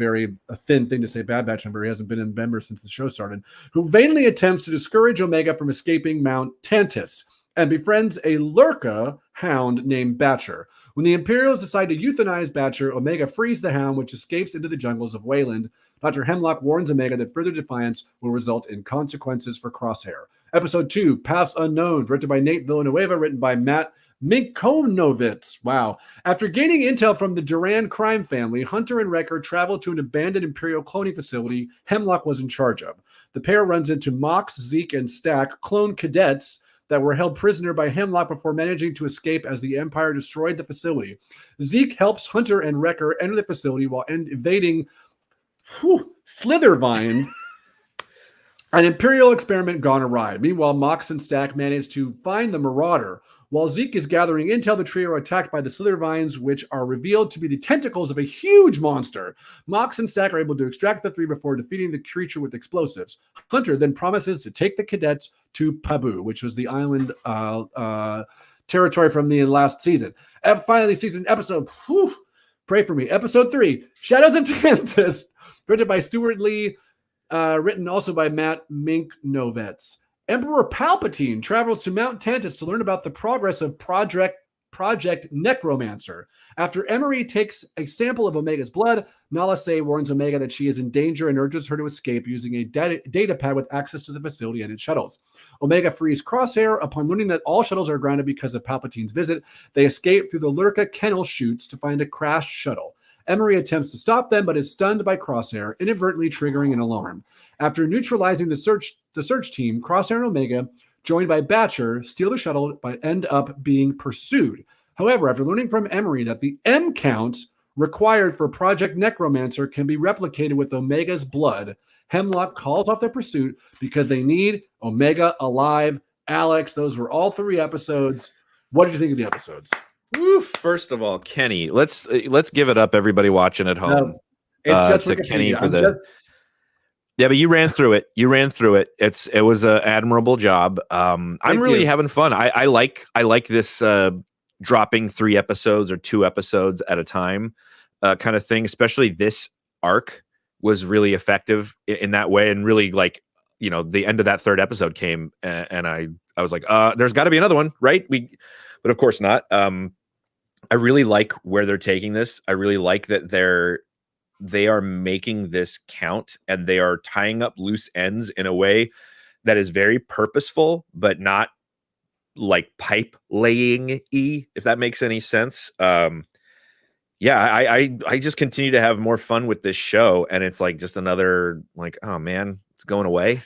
thin thing to say, Bad Batch member. He hasn't been a member since the show started. Who vainly attempts to discourage Omega from escaping Mount Tantus and befriends a Lurka hound named Batcher. When the Imperials decide to euthanize Batcher, Omega frees the hound, which escapes into the jungles of Wayland. Dr. Hemlock warns Omega that further defiance will result in consequences for Crosshair. Episode 2, Paths Unknown, directed by Nate Villanueva, written by Matt Minkonovitz. Wow. After gaining intel from the Duran crime family, Hunter and Wrecker travel to an abandoned Imperial cloning facility Hemlock was in charge of. The pair runs into Mox, Zeke, and Stack, clone cadets that were held prisoner by Hemlock before managing to escape as the Empire destroyed the facility. Zeke helps Hunter and Wrecker enter the facility while evading Slithervines, an Imperial experiment gone awry. Meanwhile, Mox and Stack manage to find the Marauder. While Zeke is gathering intel, the trio are attacked by the Slithervines, which are revealed to be the tentacles of a huge monster. Mox and Stack are able to extract the 3 before defeating the creature with explosives. Hunter then promises to take the cadets to Pabu, which was the island territory from the last season. And finally, pray for me. Episode 3, Shadows of Tantus, written by Stuart Lee, written also by Matt Minknovitz. Emperor Palpatine travels to Mount Tantus to learn about the progress of Project Necromancer. After Emery takes a sample of Omega's blood, Nala Se warns Omega that she is in danger and urges her to escape using a data pad with access to the facility and its shuttles. Omega frees Crosshair. Upon learning that all shuttles are grounded because of Palpatine's visit, they escape through the Lurka kennel chutes to find a crashed shuttle. Emery attempts to stop them, but is stunned by Crosshair, inadvertently triggering an alarm. After neutralizing the search team, Crosshair and Omega, joined by Batcher, steal the shuttle but end up being pursued. However, after learning from Emery that the M count required for Project Necromancer can be replicated with Omega's blood, Hemlock calls off their pursuit because they need Omega alive. Alex, those were all 3 episodes. What did you think of the episodes? Oof, first of all, Kenny, let's give it up, everybody watching at home. It's just to Kenny for Yeah, but you ran through it. It was an admirable job. I'm really having fun. I like this dropping 3 episodes or 2 episodes at a time kind of thing. Especially this arc was really effective in that way, and really the end of that 3rd episode came, and I was like, there's got to be another one, right? But of course not. I really like where they're taking this. I really like that they are making this count, and they are tying up loose ends in a way that is very purposeful, but not like pipe laying-y, if that makes any sense. I just continue to have more fun with this show, and it's like just another oh man, it's going away.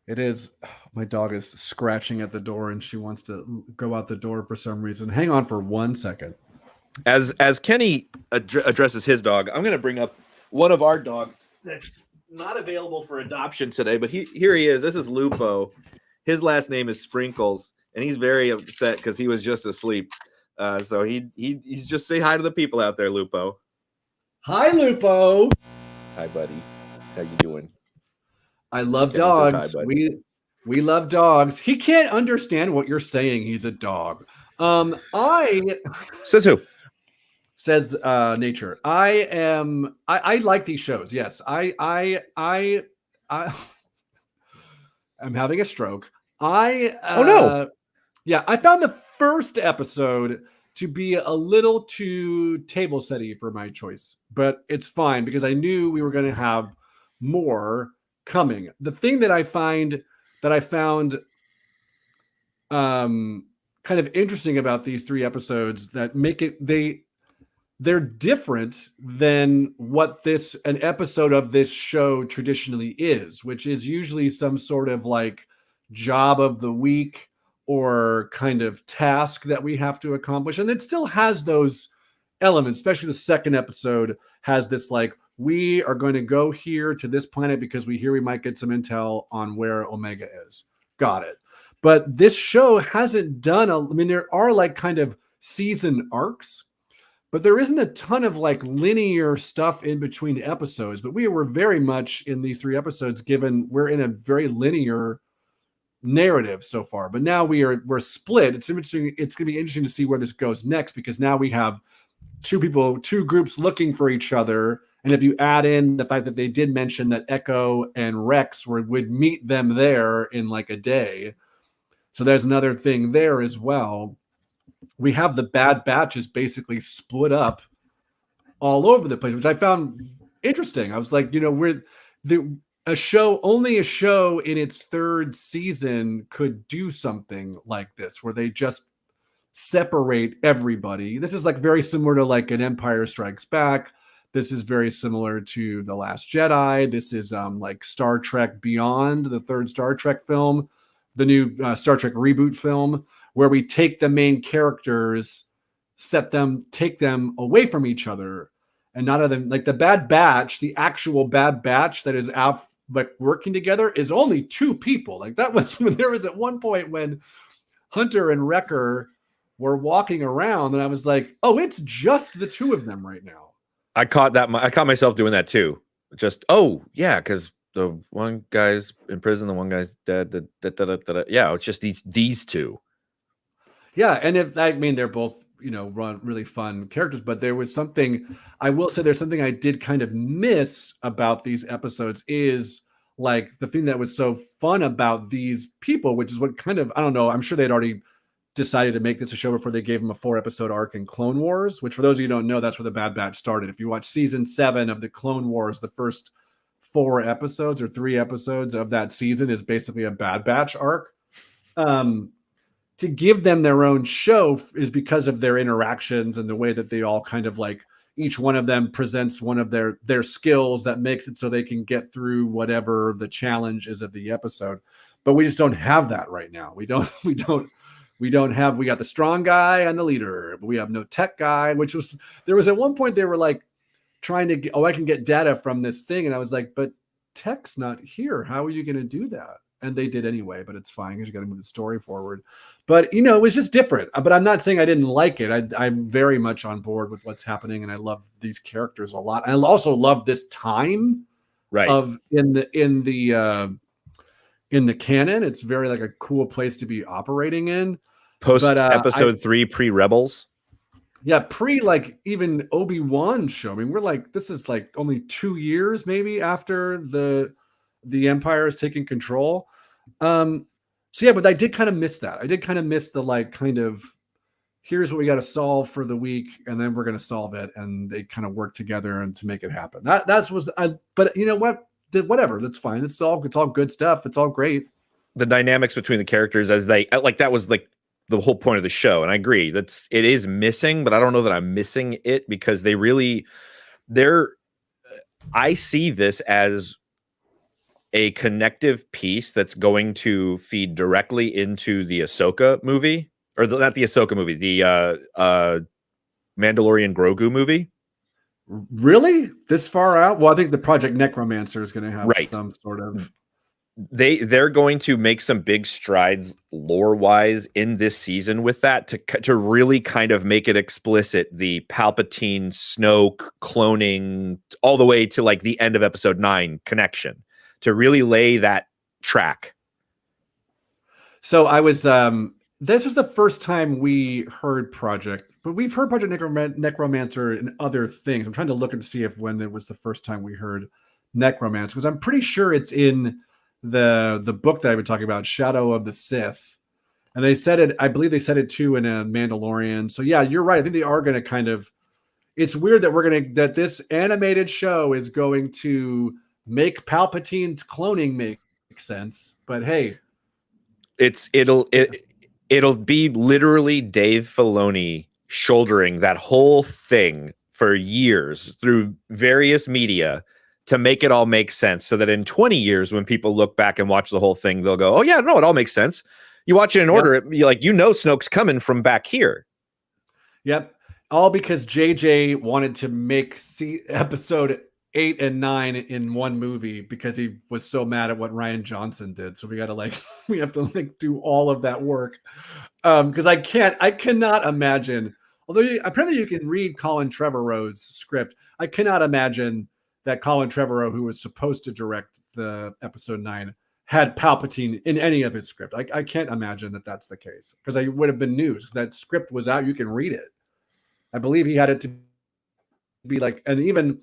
It is. My dog is scratching at the door, and she wants to go out the door for some reason. Hang on for 1 second. As Kenny addresses his dog, I'm going to bring up one of our dogs that's not available for adoption today, but here he is. This is Lupo. His last name is Sprinkles, and he's very upset because he was just asleep. So he's just say hi to the people out there, Lupo. Hi, Lupo. Hi, buddy. How you doing? I love dogs. Hi, we love dogs. He can't understand what you're saying. He's a dog. Says who? Says nature. I like these shows. Yes. I'm having a stroke. Oh no. Yeah, I found the first episode to be a little too table setty for my choice, but it's fine because I knew we were going to have more coming. The thing that I found kind of interesting about these 3 episodes that make it they're different than what an episode of this show traditionally is, which is usually some sort of like job of the week or kind of task that we have to accomplish. And it still has those elements, especially the second episode has this like, we are going to go here to this planet because we hear we might get some intel on where Omega is. Got it. But this show hasn't done there are like kind of season arcs, but there isn't a ton of like linear stuff in between episodes. But we were very much in these 3 episodes we're in a very linear narrative so far. But now we're split. It's interesting. It's going to be interesting to see where this goes next, because now we have 2 groups looking for each other. And if you add in the fact that they did mention that Echo and Rex would meet them there in like a day. So there's another thing there as well. We have the Bad Batch is basically split up all over the place, which I found interesting. I was like, only a show in its 3rd season could do something like this, where they just separate everybody. This is like very similar to like an Empire Strikes Back. This is very similar to The Last Jedi. This is like Star Trek Beyond, the 3rd Star Trek film, the new Star Trek reboot film, where we take the main characters, take them away from each other, and not of them. Like the Bad Batch, the actual Bad Batch that is out like working together is only 2 people. Like that was when there was at one point when Hunter and Wrecker were walking around, and I was like, oh, it's just the 2 of them right now. I caught myself doing that too. Just, oh yeah, because the one guy's in prison, the one guy's dead. Yeah, it's just these 2. Yeah, and they're both run really fun characters, but there was something I will say. There's something I did kind of miss about these episodes is like the thing that was so fun about these people, which is what kind of I don't know. I'm sure they'd already decided to make this a show before they gave him a 4-episode arc in Clone Wars, which for those of you who don't know, that's where the Bad Batch started. If you watch season 7 of the Clone Wars, the first 4 episodes or 3 episodes of that season is basically a Bad Batch arc. To give them their own show is because of their interactions and the way that they all kind of like each one of them presents one of their skills that makes it so they can get through whatever the challenge is of the episode. But we just don't have that right now. We got the strong guy and the leader, but we have no tech guy, there was at one point they were like trying to I can get data from this thing. And I was like, but tech's not here. How are you going to do that? And they did anyway, but it's fine because you got to move the story forward. But, it was just different. But I'm not saying I didn't like it. I'm very much on board with what's happening. And I love these characters a lot. I also love this time in the canon. It's very like a cool place to be operating in. Post episode 3, pre-Rebels. Yeah, like even Obi-Wan show. I mean, we're like, this is like only 2 years maybe after the Empire is taking control. So yeah, but I did kind of miss that. I did kind of miss the like kind of here's what we got to solve for the week, and then we're going to solve it, and they kind of work together and to make it happen. But you know what? Whatever, that's fine. It's all good stuff. It's all great. The dynamics between the characters that was like the whole point of the show, and I agree it is missing, but I don't know that I'm missing it because I see this as a connective piece that's going to feed directly into the Ahsoka movie, or not the Ahsoka movie, the Mandalorian Grogu movie. Really? This far out? Well, I think the Project Necromancer is going to have some sort of. They're going to make some big strides lore-wise in this season with that to really kind of make it explicit, the Palpatine Snoke cloning all the way to like the end of episode 9 connection, to really lay that track. So I was this was the first time we heard Project, but we've heard Project Necromancer in other things. I'm trying to look and see when it was the first time we heard Necromancer, because I'm pretty sure it's in the book that I've been talking about, Shadow of the Sith. And they said it, I believe they said it too in a Mandalorian. So yeah, you're right. I think they are going to kind of, it's weird that that this animated show is going to make Palpatine's cloning make sense. But hey, it'll be literally Dave Filoni shouldering that whole thing for years through various media to make it all make sense, so that in 20 years, when people look back and watch the whole thing, they'll go, oh yeah, no, it all makes sense. You watch it in order, you're like, Snoke's coming from back here. Yep. All because JJ wanted to make episode 8 and 9 in one movie because he was so mad at what Rian Johnson did. So we got to we have to do all of that work. Because I cannot imagine, although apparently you can read Colin Trevorrow's script. I cannot imagine that Colin Trevorrow, who was supposed to direct the episode 9, had Palpatine in any of his script. I can't imagine that that's the case, because I would have been news, because that script was out. You can read it. I believe he had it to be and even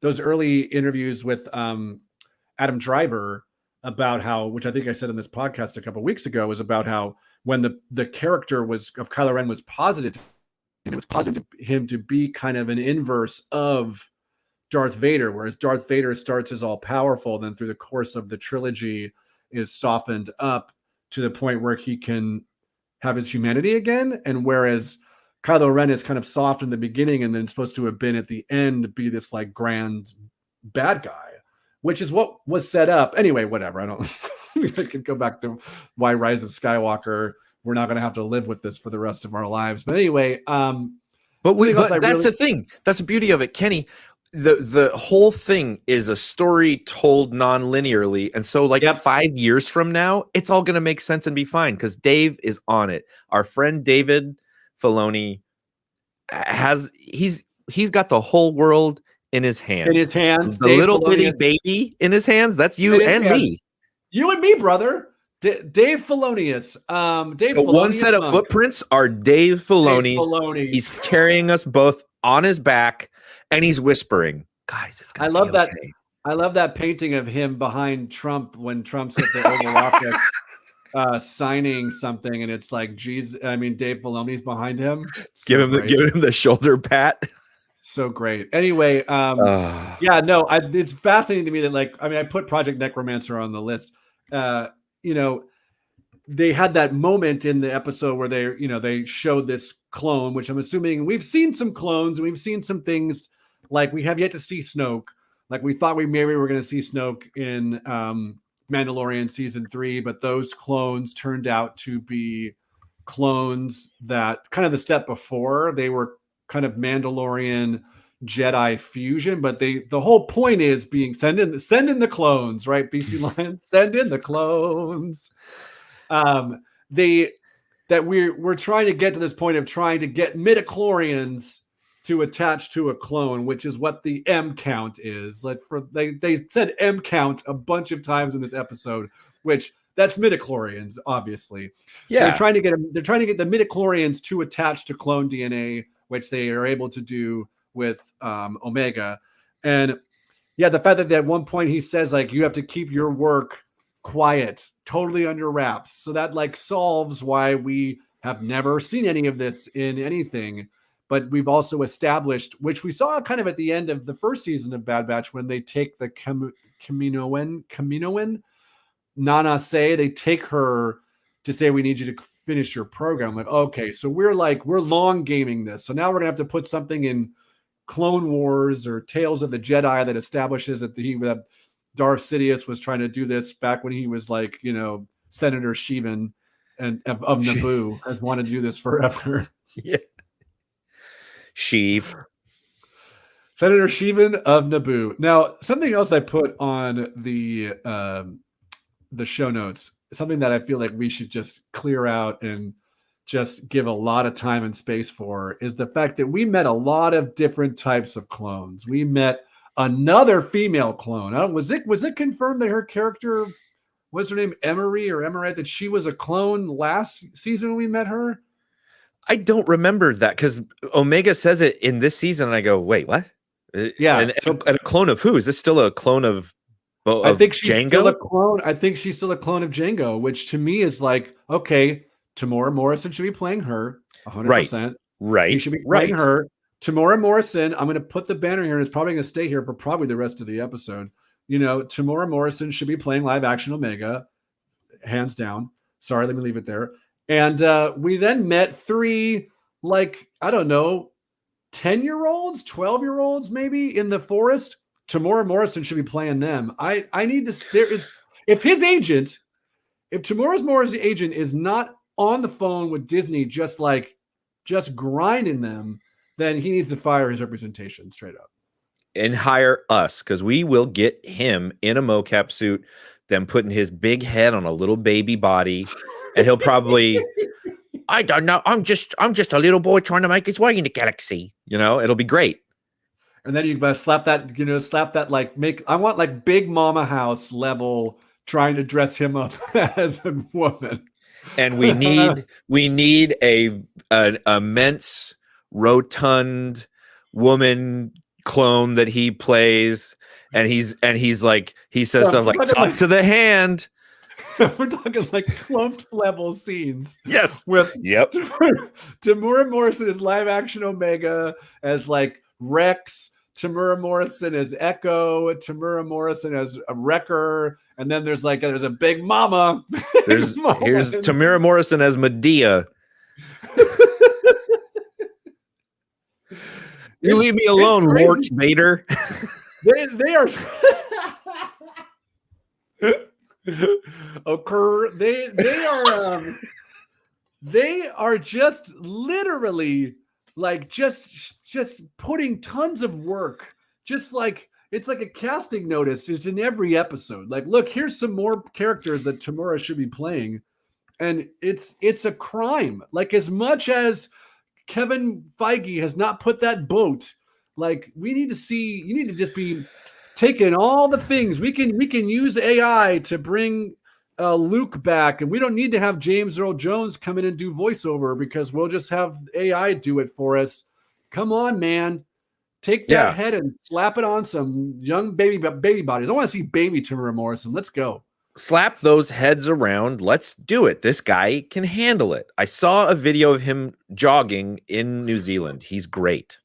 those early interviews with Adam Driver about how, which I think I said in this podcast a couple of weeks ago, was about how when the character of Kylo Ren was posited, it was posited him to be kind of an inverse of Darth Vader, whereas Darth Vader starts as all powerful, then through the course of the trilogy is softened up to the point where he can have his humanity again. And whereas Kylo Ren is kind of soft in the beginning and then supposed to have been at the end be this grand bad guy, which is what was set up. Anyway, whatever. I don't we could go back to why Rise of Skywalker, we're not going to have to live with this for the rest of our lives. But anyway, but that's the thing. That's the beauty of it, Kenny. The whole thing is a story told non-linearly, and so 5 years from now, it's all going to make sense and be fine, because Dave is on it. Our friend David Filoni he's got the whole world in his hands. In his hands, the little bitty baby in his hands. That's you and me. You and me, brother. Dave Filonius. The one set of footprints are Dave Filoni's. He's carrying us both on his back, and he's whispering, "Guys, it's gonna be okay." That. I love that painting of him behind Trump when Trump's at the Oval Office signing something, and it's like, geez, I mean, Dave Filoni's behind him. Giving him the shoulder pat. So great. Anyway, yeah, no, it's fascinating to me that I put Project Necromancer on the list. They had that moment in the episode where they showed this clone, which I'm assuming we've seen some clones, and we've seen some things, we have yet to see Snoke. We thought we maybe were going to see Snoke in Mandalorian season 3, but those clones turned out to be clones that kind of the step before, they were kind of Mandalorian Jedi fusion, but the whole point is being send in the clones, right? BC Lions, send in the clones. We're trying to get to this point of trying to get midichlorians to attach to a clone, which is what the M count is. They said M count a bunch of times in this episode, which that's midichlorians, obviously. Yeah, so they're trying to get the midichlorians to attach to clone DNA, which they are able to do with Omega. And yeah, the fact that at one point he says you have to keep your work quiet, totally under wraps. So that solves why we have never seen any of this in anything. But we've also established, which we saw kind of at the end of the first season of Bad Batch, when they take the Kaminoan Nana Say, they take her to say, we need you to finish your program. Okay, so we're long gaming this. So now we're gonna have to put something in Clone Wars or Tales of the Jedi that establishes that Darth Sidious was trying to do this back when he was Senator Sheevan and of Naboo, has wanted to do this forever. Yeah. Sheev. Senator Sheevan of Naboo. Now, something else I put on the show notes, something that I feel like we should just clear out and just give a lot of time and space for, is the fact that we met a lot of different types of clones. We met another female clone. Was it confirmed that her character, what's her name, Emery or Emirate, that she was a clone last season when we met her? I don't remember that, because Omega says it in this season, and I go, wait, what? Yeah. And a clone of who? Is this still a clone of I think she's Jango? still a clone. I think she's still a clone of Jango, which to me is okay, Tamora Morrison should be playing her 100%. Right. He should be playing her. Tamora Morrison, I'm going to put the banner here, and it's probably going to stay here for probably the rest of the episode. Tamora Morrison should be playing live action Omega, hands down. Sorry, let me leave it there. And we then met 3, like, I don't know, 10-year-olds, 12-year-olds maybe in the forest. Tamora Morrison should be playing them. I need to. If Tamora Morrison's agent is not on the phone with Disney, just grinding them, then he needs to fire his representation straight up and hire us, because we will get him in a mocap suit, then putting his big head on a little baby body, and he'll probably, I don't know, I'm just a little boy trying to make his way in the galaxy. It'll be great. And then you slap that, I want like Big Mama House level trying to dress him up as a woman. And we need an immense, rotund woman clone that he plays, and he's like, he says stuff like talk to the hand. We're talking like clumps level scenes. Yes. With Tamora Morrison as live action Omega, as like Rex, Tamora Morrison as Echo, Tamora Morrison as a Wrecker, and then there's a Big Mama. Here's Tamora Morrison as Medea. You leave me alone, Lord Vader. They are they are just literally like just putting tons of work, just like it's like a casting notice is in every episode. Like, look, here's some more characters that Tamora should be playing, and it's a crime. Like, as much as Kevin Feige has not put that boat, like, you need to just be taking all the things we can use AI to bring Luke back, and we don't need to have James Earl Jones come in and do voiceover, because we'll just have AI do it for us. Come on, man. Take that head and slap it on some young baby bodies. I want to see baby Tamora Morrison. Let's go. Slap those heads around. Let's do it. This guy can handle it. I saw a video of him jogging in New Zealand. He's great.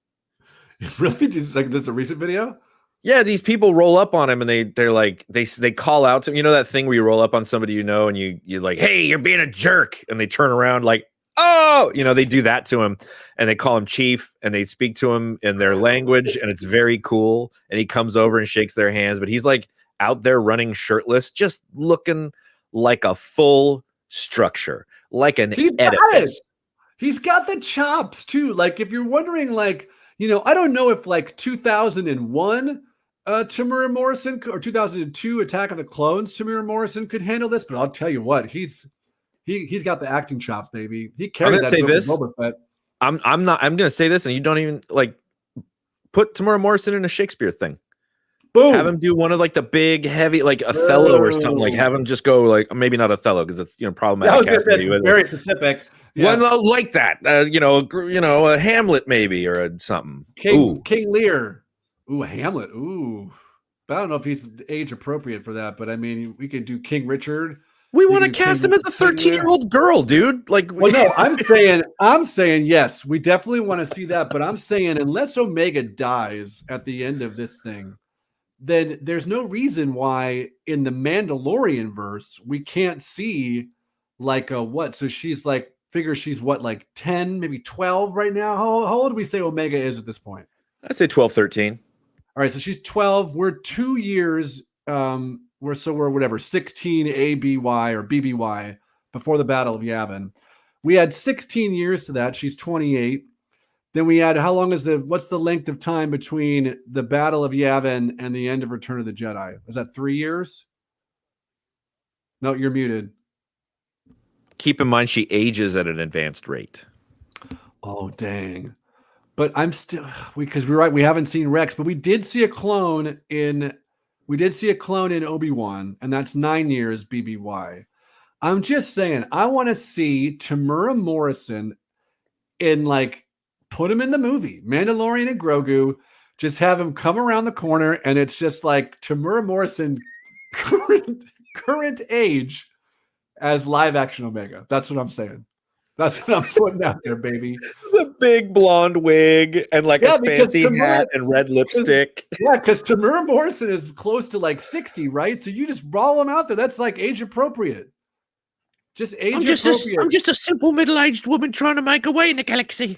Really? This is a recent video? Yeah, these people roll up on him, and they're like, they call out to him. You know that thing where you roll up on somebody and you're like, hey, you're being a jerk, and they turn around like, oh, they do that to him, and they call him chief, and they speak to him in their language, and it's very cool. And he comes over and shakes their hands, but he's like out there running shirtless, just looking like a full structure, like an edifice. He's got the chops too. Like, if you're wondering, like, I don't know if like 2001 Tamora Morrison or 2002 Attack of the Clones Tamora Morrison could handle this, but I'll tell you what, he's got the acting chops, baby. He carried that. Boba Fett. I'm gonna say this, and you don't even like put Tamora Morrison in a Shakespeare thing. Boom. Have him do one of like the big heavy like Othello or something. Like, have him just go like, maybe not Othello because it's problematic. That's very specific. Yeah. One like that, a Hamlet maybe or something. King Lear. Ooh, Hamlet. Ooh, but I don't know if he's age appropriate for that. But I mean, we could do King Richard. We want to cast him as a 13-year-old girl, dude. Like, well, no, I'm saying yes. We definitely want to see that. But I'm saying, unless Omega dies at the end of this thing, then there's no reason why in the Mandalorian verse we can't see like a what? So she's like. Figure she's what, like 10, maybe 12 right now? How old do we say Omega is at this point? I'd say 12, 13. All right, so she's 12. We're 2 years, we're whatever, 16 ABY or BBY before the Battle of Yavin. We had 16 years to that. She's 28. Then we had, what's the length of time between the Battle of Yavin and the end of Return of the Jedi? Is that 3 years? No, you're muted. Keep in mind she ages at an advanced rate. Oh, dang. But I'm still, because we're right, we haven't seen Rex, but we did see a clone in Obi-Wan, and that's 9 years BBY. I'm just saying, I want to see Tamora Morrison in, like, put him in the movie, Mandalorian and Grogu, just have him come around the corner, and it's just like Tamora Morrison current age as live action Omega. That's what I'm saying. That's what I'm putting out there, baby. It's a big blonde wig and like a fancy hat and red lipstick. Yeah, because Tamura Morrison is close to like 60, right? So you just roll him out there. That's like age appropriate. Just age appropriate. I'm just a simple middle-aged woman trying to make a way in the galaxy.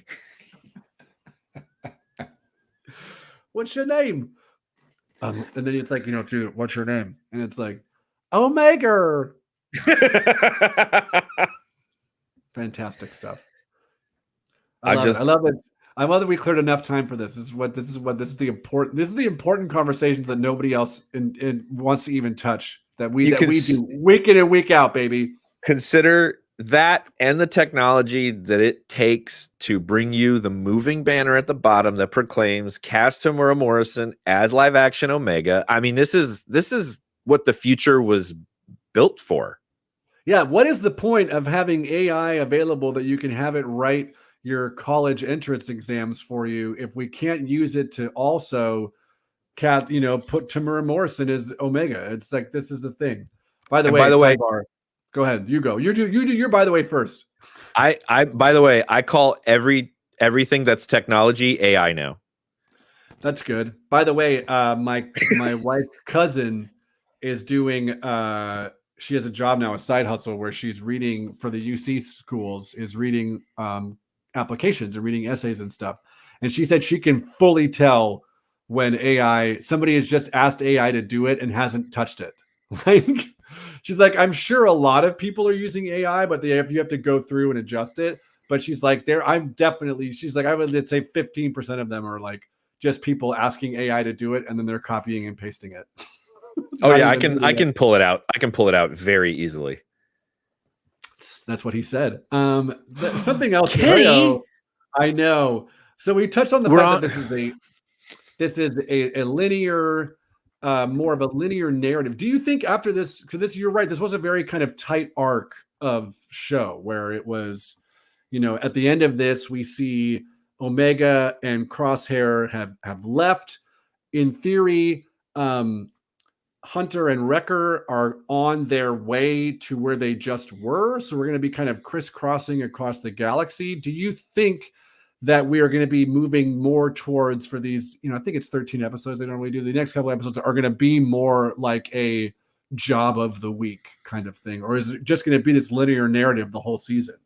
What's your name? And then it's like, what's your name? And it's like, Omega. Fantastic stuff. I love it. I love that we cleared enough time for this. This is the important conversations that nobody else wants to even touch. That we do week in and week out, baby. Consider that and the technology that it takes to bring you the moving banner at the bottom that proclaims cast Tamura Morrison as live action Omega. I mean, this is what the future was built for. Yeah. What is the point of having AI available that you can have it write your college entrance exams for you if we can't use it to also put Tamura Morrison as Omega? It's like, this is the thing. By the way, go ahead. You go. You do your by the way first. I by the way, I call everything that's technology AI now. That's good. By the way, my wife's cousin is doing she has a job now, a side hustle where she's reading for the UC schools, is reading applications and reading essays and stuff. And she said she can fully tell when somebody has just asked AI to do it and hasn't touched it. Like, she's like, I'm sure a lot of people are using AI, but you have to go through and adjust it. But she's like, I would say 15% of them are like just people asking AI to do it, and then they're copying and pasting it. Oh yeah, I can pull it out. I can pull it out very easily. That's what he said. Something else. I know. So we touched on the fact that this is a linear, more of a linear narrative. Do you think after this, because this, you're right, this was a very kind of tight arc of show where it was, at the end of this, we see Omega and Crosshair have left. In theory, Hunter and Wrecker are on their way to where they just were. So we're going to be kind of crisscrossing across the galaxy. Do you think that we are going to be moving more towards, for these, I think it's 13 episodes they normally do, the next couple of episodes are going to be more like a job of the week kind of thing? Or is it just going to be this linear narrative the whole season?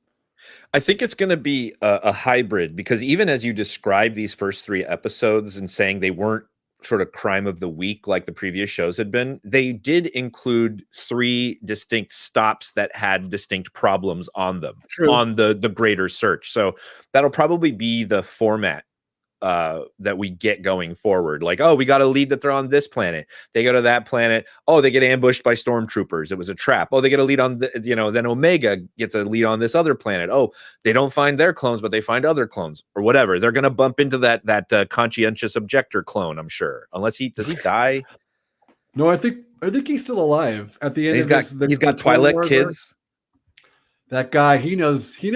I think it's going to be a hybrid, because even as you describe these first 3 episodes and saying they weren't sort of crime of the week like the previous shows had been, they did include 3 distinct stops that had distinct problems on them. True. On the greater search. So that'll probably be the format that we get going forward. Like, oh, we got a lead that they're on this planet. They go to that planet. Oh, they get ambushed by stormtroopers. It was a trap. Oh, they get a lead on then Omega gets a lead on this other planet. Oh, they don't find their clones, but they find other clones or whatever. They're going to bump into that conscientious objector clone, I'm sure. Unless does he die? No, I think he's still alive at the end. He's got Twi'lek kids. That guy, he knows which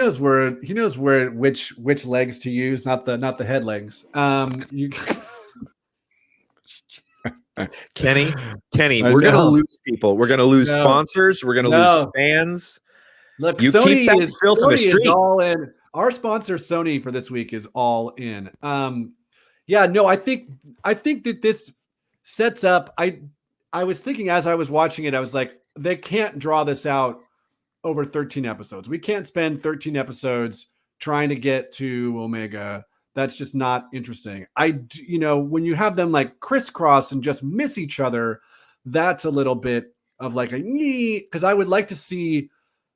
legs to use, not the head legs. Kenny, we're gonna lose people. We're gonna lose sponsors. We're gonna lose fans. Look, you Sony keep that filth in the street. Is all in. Our sponsor Sony for this week is all in. I think that this sets up. I was thinking as I was watching it, I was like, they can't draw this out over 13 episodes. We can't spend 13 episodes trying to get to Omega. That's just not interesting. When you have them like crisscross and just miss each other, that's a little bit of like because I would like to see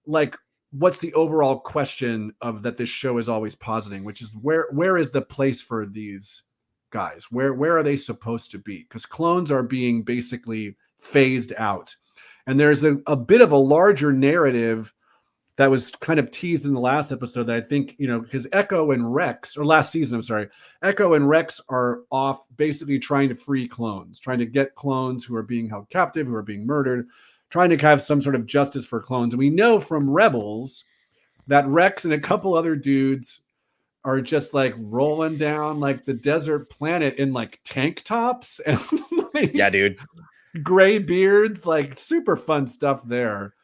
like what's the overall question of that this show is always positing, which is where is the place for these guys? Where are they supposed to be? Because clones are being basically phased out. And there's a bit of a larger narrative that was kind of teased in the last episode that I think, because Echo and Rex, or last season, I'm sorry, Echo and Rex are off basically trying to free clones, trying to get clones who are being held captive, who are being murdered, trying to have some sort of justice for clones. And we know from Rebels that Rex and a couple other dudes are just like rolling down like the desert planet in like tank tops. And yeah, dude. Gray beards, like super fun stuff there.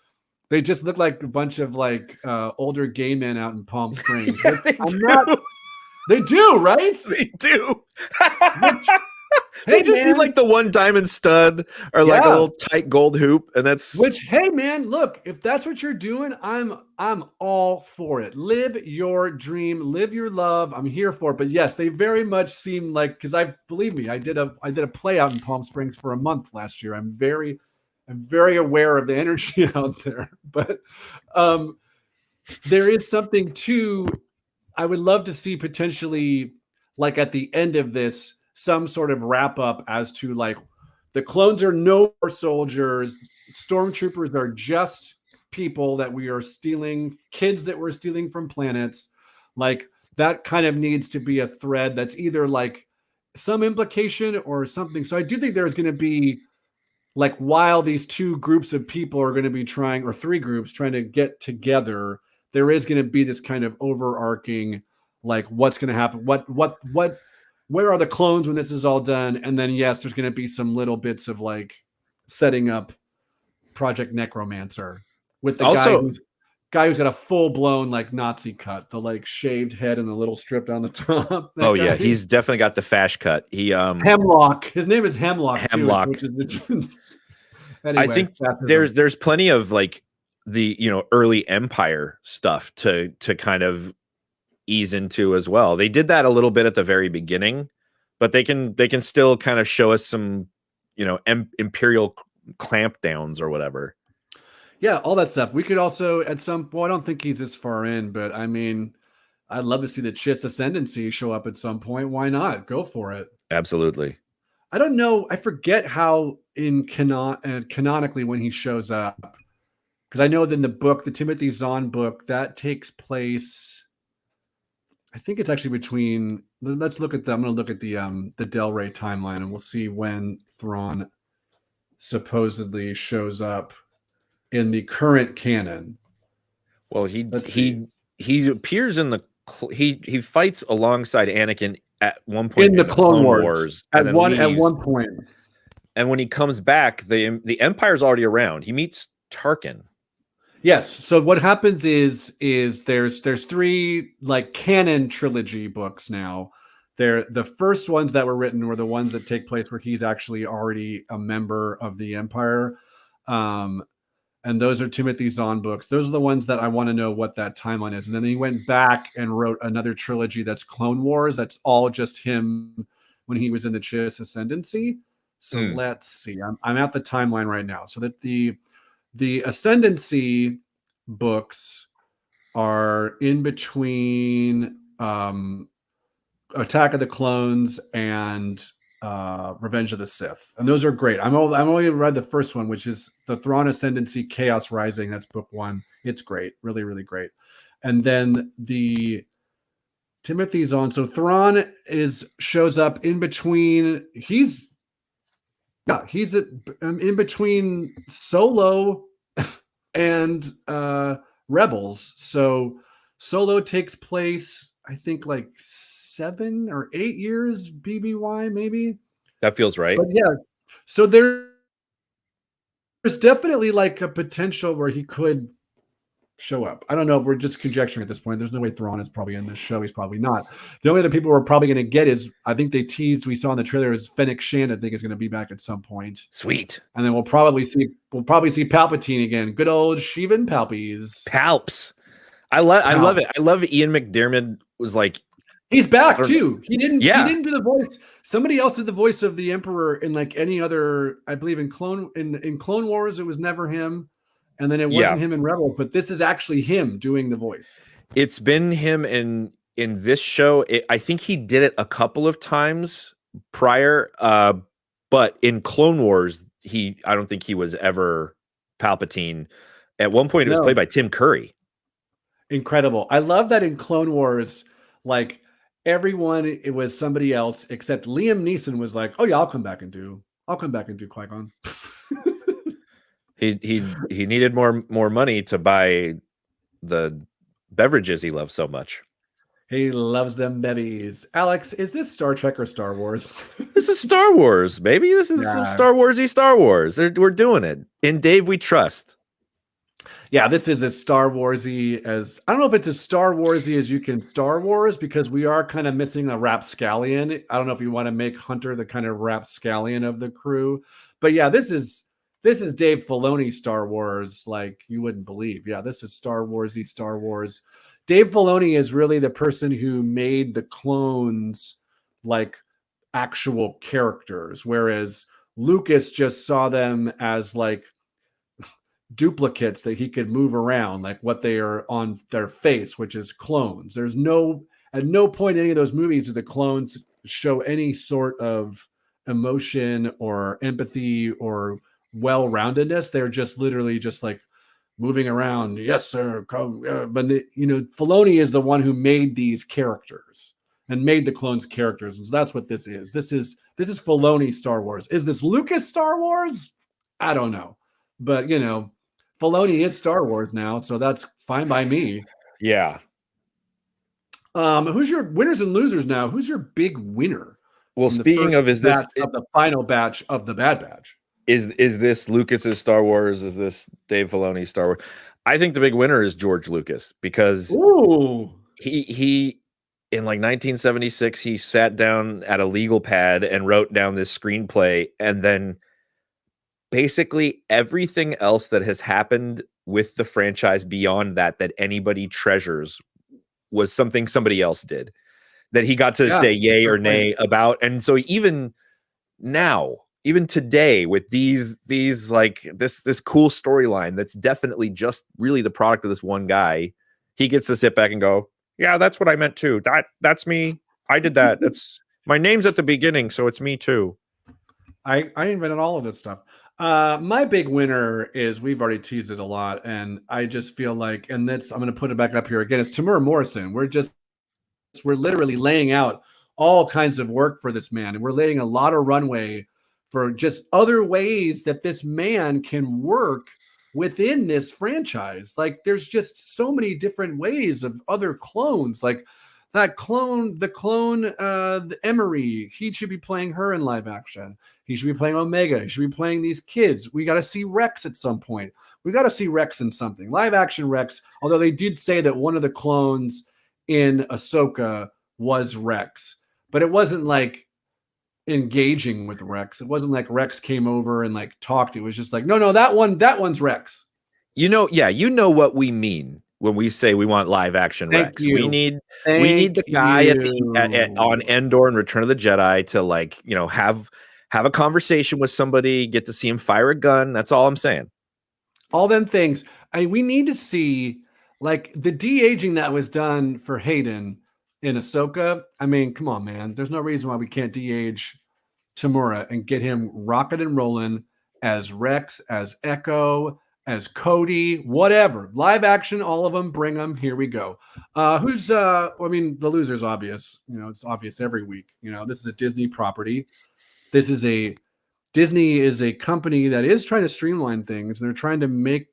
They just look like a bunch of like older gay men out in Palm Springs. Yeah, They do, right? They do. Hey, they just need like the one diamond stud or like a little tight gold hoop, and that's hey man, look, if that's what you're doing, I'm all for it. Live your dream, live your love. I'm here for it. But yes, they very much seem like, because believe me, I did a play out in Palm Springs for a month last year. I'm very aware of the energy out there. But there is something to, I would love to see potentially, like at the end of this, some sort of wrap up as to like the clones are no more soldiers, stormtroopers are just people that we are stealing, kids that we're stealing from planets. Like that kind of needs to be a thread that's either like some implication or something. So I do think there's going to be, like, while these two groups of people are going to be trying, or three groups trying to get together, there is going to be this kind of overarching, like, what's going to happen? Where are the clones when this is all done? And then, yes, there's going to be some little bits of like setting up Project Necromancer with the guy who's got a full blown like Nazi cut, the like shaved head and the little strip down the top. Yeah, he's definitely got the fash cut. Hemlock. His name is Hemlock. Hemlock. Too, which is anyway, I think there's plenty of like the early Empire stuff to kind of ease into as well. They did that a little bit at the very beginning, but they can still kind of show us some Imperial clampdowns or whatever. Yeah, all that stuff. We could also at some, well, I don't think he's this far in, but I mean, I'd love to see the Chiss Ascendancy show up at some point. Why not? Go for it. Absolutely. I don't know. I forget how in canonically when he shows up, because I know that in the book, the Timothy Zahn book, that takes place, I think it's actually between, let's look at I'm going to look at the Del Rey timeline, and we'll see when Thrawn supposedly shows up in the current canon. Well, he appears in the he fights alongside Anakin at one point in the Clone Wars at one point. And when he comes back, the Empire's already around. He meets Tarkin. Yes. So what happens is there's three like canon trilogy books now. The first ones that were written were the ones that take place where he's actually already a member of the Empire. And those are Timothy Zahn books. Those are the ones that I want to know what that timeline is. And then he went back and wrote another trilogy that's Clone Wars. That's all just him when he was in the Chiss Ascendancy. So let's see. I'm at the timeline right now. So that the Ascendancy books are in between Attack of the Clones and Revenge of the Sith, and those are great. I'm only read the first one, which is the Thrawn Ascendancy Chaos Rising. That's book one. It's great, really, really great. And then the Timothy Zahn. So Thrawn shows up in between. He's in between Solo and Rebels. So Solo takes place, I think, like 7 or 8 years BBY, maybe. That feels right. But yeah, so there's definitely like a potential where he could show up. I don't know if we're just conjecturing at this point. There's no way Thrawn is probably in this show. He's probably not. The only other people we're probably going to get is, I think they teased, we saw in the trailer, is Fennec Shand. I think is going to be back at some point. Sweet. And then we'll probably see Palpatine again. Good old Sheevan Palpies. Palps. I love it. I love Ian McDiarmid was like, he's back too. He didn't do the voice. Somebody else did the voice of the Emperor in like any other, I believe in Clone Wars, it was never him. And then it wasn't him in Rebels, but this is actually him doing the voice. It's been him in this show. I think he did it a couple of times prior, but in Clone Wars, I don't think he was ever Palpatine. At one point, it was played by Tim Curry. Incredible. I love that in Clone Wars, like everyone, it was somebody else except Liam Neeson was like, "Oh yeah, I'll come back and do Qui-Gon." He needed more money to buy the beverages he loves so much. He loves them bevies. Alex, is this Star Trek or Star Wars? This is Star Wars, baby. This is some Star Warsy Star Wars. We're doing it. In Dave we trust. Yeah, this is as Star Warsy as I don't know if it's as Star Warsy as you can Star Wars, because we are kind of missing a rapscallion. I don't know if you want to make Hunter the kind of rapscallion of the crew, but yeah, this is Dave Filoni Star Wars like you wouldn't believe. Yeah, this is Star Warsy Star Wars. Dave Filoni is really the person who made the clones like actual characters, whereas Lucas just saw them as like duplicates that he could move around, like what they are on their face, which is clones. There's at no point in any of those movies do the clones show any sort of emotion or empathy or well-roundedness. They're just literally just like moving around. Yes, sir. Come. But Filoni is the one who made these characters and made the clones characters. And so that's what this is. This is Filoni Star Wars. Is this Lucas Star Wars? I don't know. But Filoni is Star Wars now, so that's fine by me. Yeah. Who's your winners and losers now? Who's your big winner? Well, speaking of, is this of the final batch of the Bad Batch? Is this Lucas's Star Wars? Is this Dave Filoni's Star Wars? I think the big winner is George Lucas, because he in like 1976 he sat down at a legal pad and wrote down this screenplay, and then basically everything else that has happened with the franchise beyond that anybody treasures was something somebody else did that he got to say yay or nay about. And so even now, even today, with these like this cool storyline that's definitely just really the product of this one guy, he gets to sit back and go, yeah, that's what I meant too. That's me. I did that. That's my name's at the beginning, so it's me too. I invented all of this stuff. My big winner is, we've already teased it a lot, and I just feel like, and that's, I'm going to put it back up here again, it's Tamura Morrison. We're literally laying out all kinds of work for this man, and we're laying a lot of runway for just other ways that this man can work within this franchise. Like, there's just so many different ways of other clones. Like that clone, the Emery, he should be playing her in live action. He should be playing Omega. He should be playing these kids. We got to see Rex at some point. We got to see Rex in something. Live action Rex, although they did say that one of the clones in Ahsoka was Rex, but it wasn't like engaging with Rex. It wasn't like Rex came over and like talked. It was just like, no, that one's Rex. You know what we mean when we say we want live action Rex. We need the guy on Endor and Return of the Jedi to, like, have a conversation with somebody, get to see him fire a gun. That's all I'm saying. All them things. We need to see, like, the de-aging that was done for Hayden in Ahsoka. I mean, come on, man. There's no reason why we can't de-age Tamura and get him rocking and rolling as Rex, as Echo, as Cody, whatever. Live action, all of them, bring them. Here we go. The loser's obvious. It's obvious every week. This is a Disney property. Disney is a company that is trying to streamline things, and they're trying to make,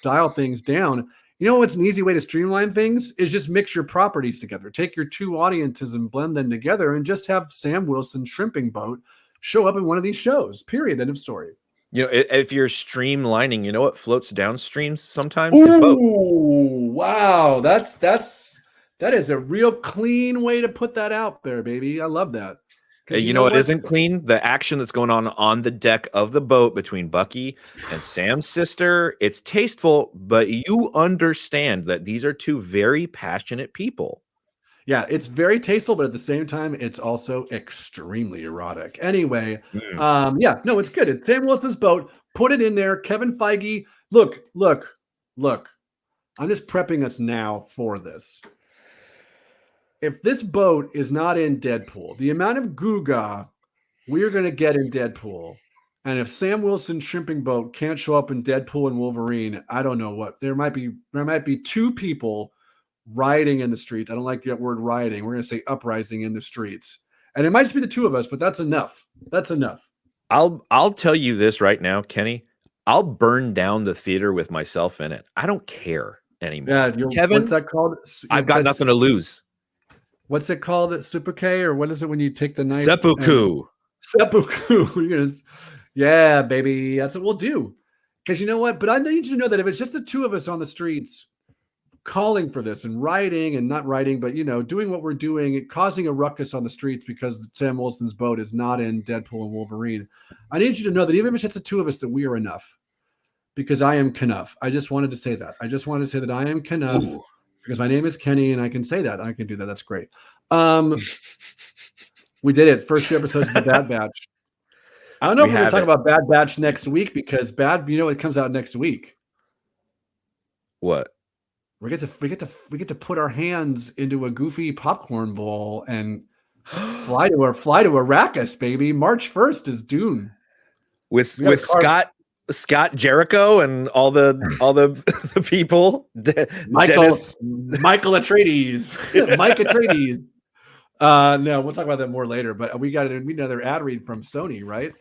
dial things down. What's an easy way to streamline things is just mix your properties together. Take your two audiences and blend them together, and just have Sam Wilson Shrimping Boat show up in one of these shows. Period. End of story. If you're streamlining, what floats downstream sometimes is boat. Wow. That is a real clean way to put that out there, baby. I love that. You know what isn't clean? The action that's going on the deck of the boat between Bucky and Sam's sister. It's tasteful, but you understand that they're two very passionate people. Yeah, it's very tasteful, but at the same time, it's also extremely erotic. Anyway, it's good. It's Sam Wilson's boat. Put it in there. Kevin Feige. Look. I'm just prepping us now for this. If this boat is not in Deadpool, the amount of Googa we're going to get in Deadpool, and if Sam Wilson Shrimping Boat can't show up in Deadpool and Wolverine, I don't know what. There might be two people rioting in the streets. I don't like that word rioting. We're going to say uprising in the streets. And it might just be the two of us, but that's enough. That's enough. I'll tell you this right now, Kenny. I'll burn down the theater with myself in it. I don't care anymore. Yeah, Kevin, what's that called? I've got nothing to lose. What's it called? Seppuku, or what is it when you take the knife? Seppuku. Seppuku. Yeah, baby. That's what we'll do. Because you know what? But I need you to know that if it's just the two of us on the streets calling for this and writing and not writing, but doing what we're doing, causing a ruckus on the streets because Sam Wilson's boat is not in Deadpool and Wolverine, I need you to know that even if it's just the two of us, that we are enough. Because I am Knuff. I just wanted to say that. I just wanted to say that I am Knuff because my name is Kenny and I can say that. I can do that. That's great. We did it. First 2 episodes of the Bad Batch. I don't know if we're going to talk about Bad Batch next week because it comes out next week. What? We get to put our hands into a goofy popcorn bowl and fly to Arrakis, baby. March 1st is Dune. With Scott Jericho and all the people. Michael Atreides. Mike Atreides. No, we'll talk about that more later. But we got another ad read from Sony, right?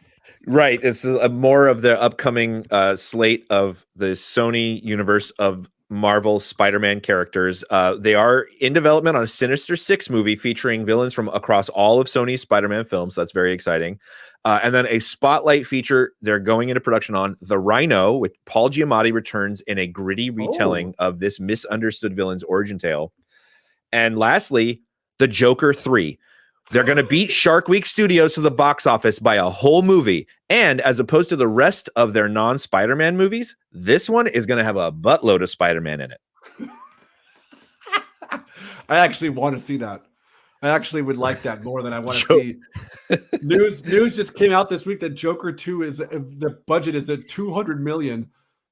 Right. It's more of the upcoming slate of the Sony universe of Marvel Spider-Man characters. They are in development on a Sinister Six movie featuring villains from across all of Sony's Spider-Man films. That's very exciting. And then a spotlight feature they're going into production on The Rhino, with Paul Giamatti returns in a gritty retelling of this misunderstood villain's origin tale. And lastly, The Joker 3. They're going to beat Shark Week Studios to the box office by a whole movie. And as opposed to the rest of their non-Spider-Man movies, this one is going to have a buttload of Spider-Man in it. I actually want to see that. I actually would like that more than I want to see. News just came out this week that Joker 2 is the budget is at $200 million.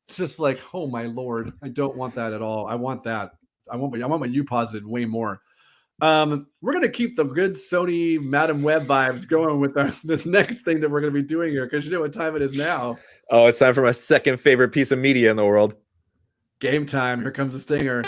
It's just like, oh my Lord, I don't want that at all. I want that. I want my U positive way more. We're gonna keep the good Sony Madam Web vibes going with this next thing that we're gonna be doing here, because you know what time it is now. Oh, it's time for my second favorite piece of media in the world. Game time. Here comes the stinger.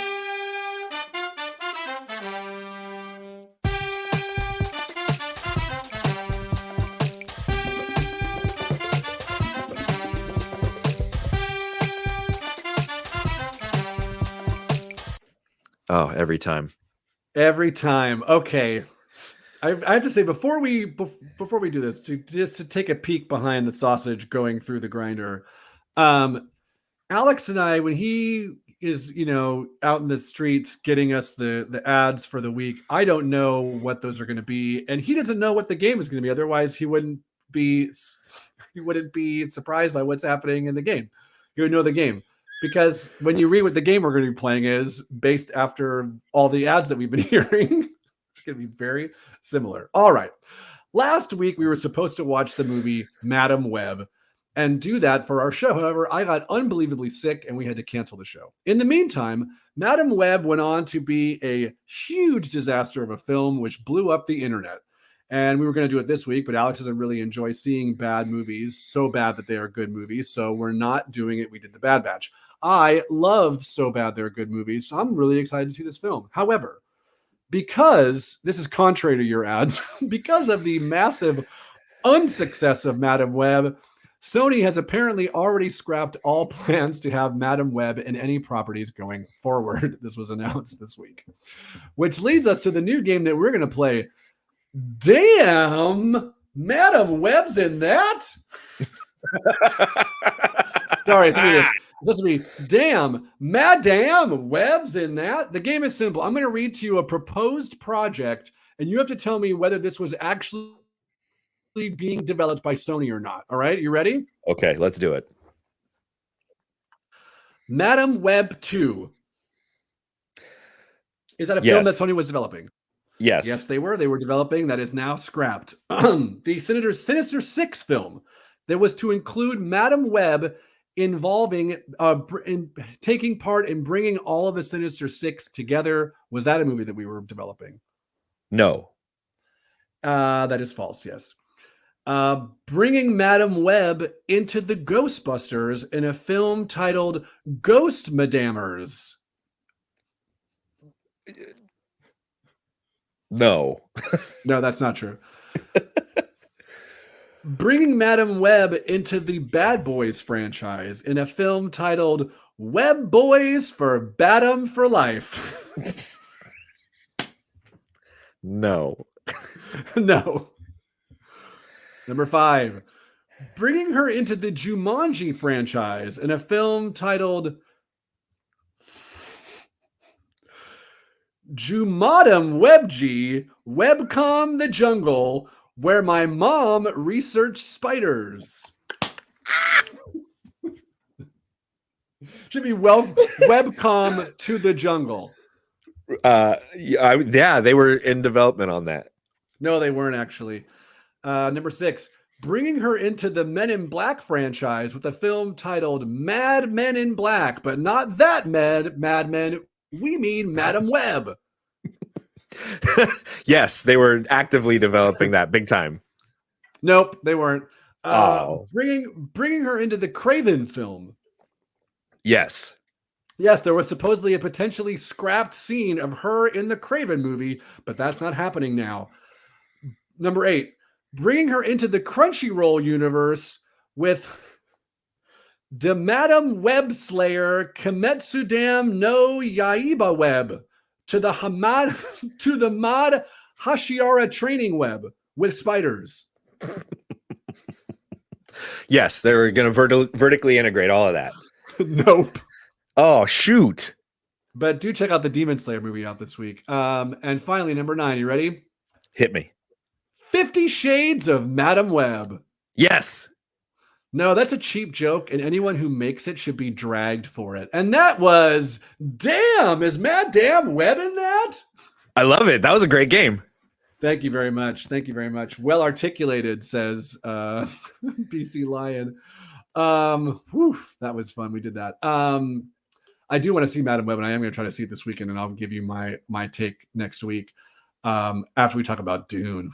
Oh, every time. Every time. Okay. I have to say, before we do this, to take a peek behind the sausage going through the grinder, Alex and I, when he is, out in the streets getting us the ads for the week, I don't know what those are going to be, and he doesn't know what the game is going to be. Otherwise, he wouldn't be surprised by what's happening in the game. He would know the game. Because when you read what the game we're going to be playing is, based after all the ads that we've been hearing, it's going to be very similar. All right. Last week, we were supposed to watch the movie Madam Web and do that for our show. However, I got unbelievably sick and we had to cancel the show. In the meantime, Madam Web went on to be a huge disaster of a film which blew up the internet. And we were going to do it this week, but Alex doesn't really enjoy seeing bad movies, so bad that they are good movies. So we're not doing it. We did the Bad Batch. I love So Bad They're Good movies, so I'm really excited to see this film. However, because this is contrary to your ads, because of the massive unsuccess of Madam Web, Sony has apparently already scrapped all plans to have Madam Web in any properties going forward. This was announced this week, which leads us to the new game that we're going to play. Damn, Madam Web's in that? Sorry, it's supposed to be damn, Madam Web's in that. The game is simple. I'm going to read to you a proposed project, and you have to tell me whether this was actually being developed by Sony or not. All right, you ready? Okay, let's do it. Madam Web 2. Is that a film that Sony was developing? Yes. Yes, they were. They were developing. That is now scrapped. The Sinister Six film that was to include Madam Web involving in taking part in bringing all of the Sinister Six together. Was that a movie that we were developing? No. That is false, yes. Bringing Madam Web into the Ghostbusters in a film titled Ghost Madamers. No. No, that's not true. Bringing Madam Web into the Bad Boys franchise in a film titled Web Boys for Badam for Life. No. No. Number 5. bringing her into the Jumanji franchise in a film titled Jumadam Webg Webcom the Jungle, where my mom researched spiders. Should be Webcom to the Jungle. Yeah, they were in development on that. No, they weren't actually. Number 6, bringing her into the Men in Black franchise with a film titled Mad Men in Black, but not that Mad Men. We mean Madam Web. Yes, they were actively developing that big time. Nope, they weren't. Bringing her into the Craven film. Yes. Yes, there was supposedly a potentially scrapped scene of her in the Craven movie, but that's not happening now. Number 8, bringing her into the Crunchyroll universe with the Madam Web Slayer Kimetsudam no Yaiba Web to the Mad Hashiara training web with spiders. Yes, they were going to vertically integrate all of that. Nope. Oh, shoot. But do check out the Demon Slayer movie out this week. And finally, number 9, you ready? Hit me. 50 Shades of Madam Web. Yes. No, that's a cheap joke, and anyone who makes it should be dragged for it. And that was, damn, is Madam Web in that? I love it. That was a great game. Thank you very much. Thank you very much. Well articulated, says BC Lion. That was fun. We did that. I do want to see Madam Web, and I am going to try to see it this weekend, and I'll give you my take next week after we talk about Dune.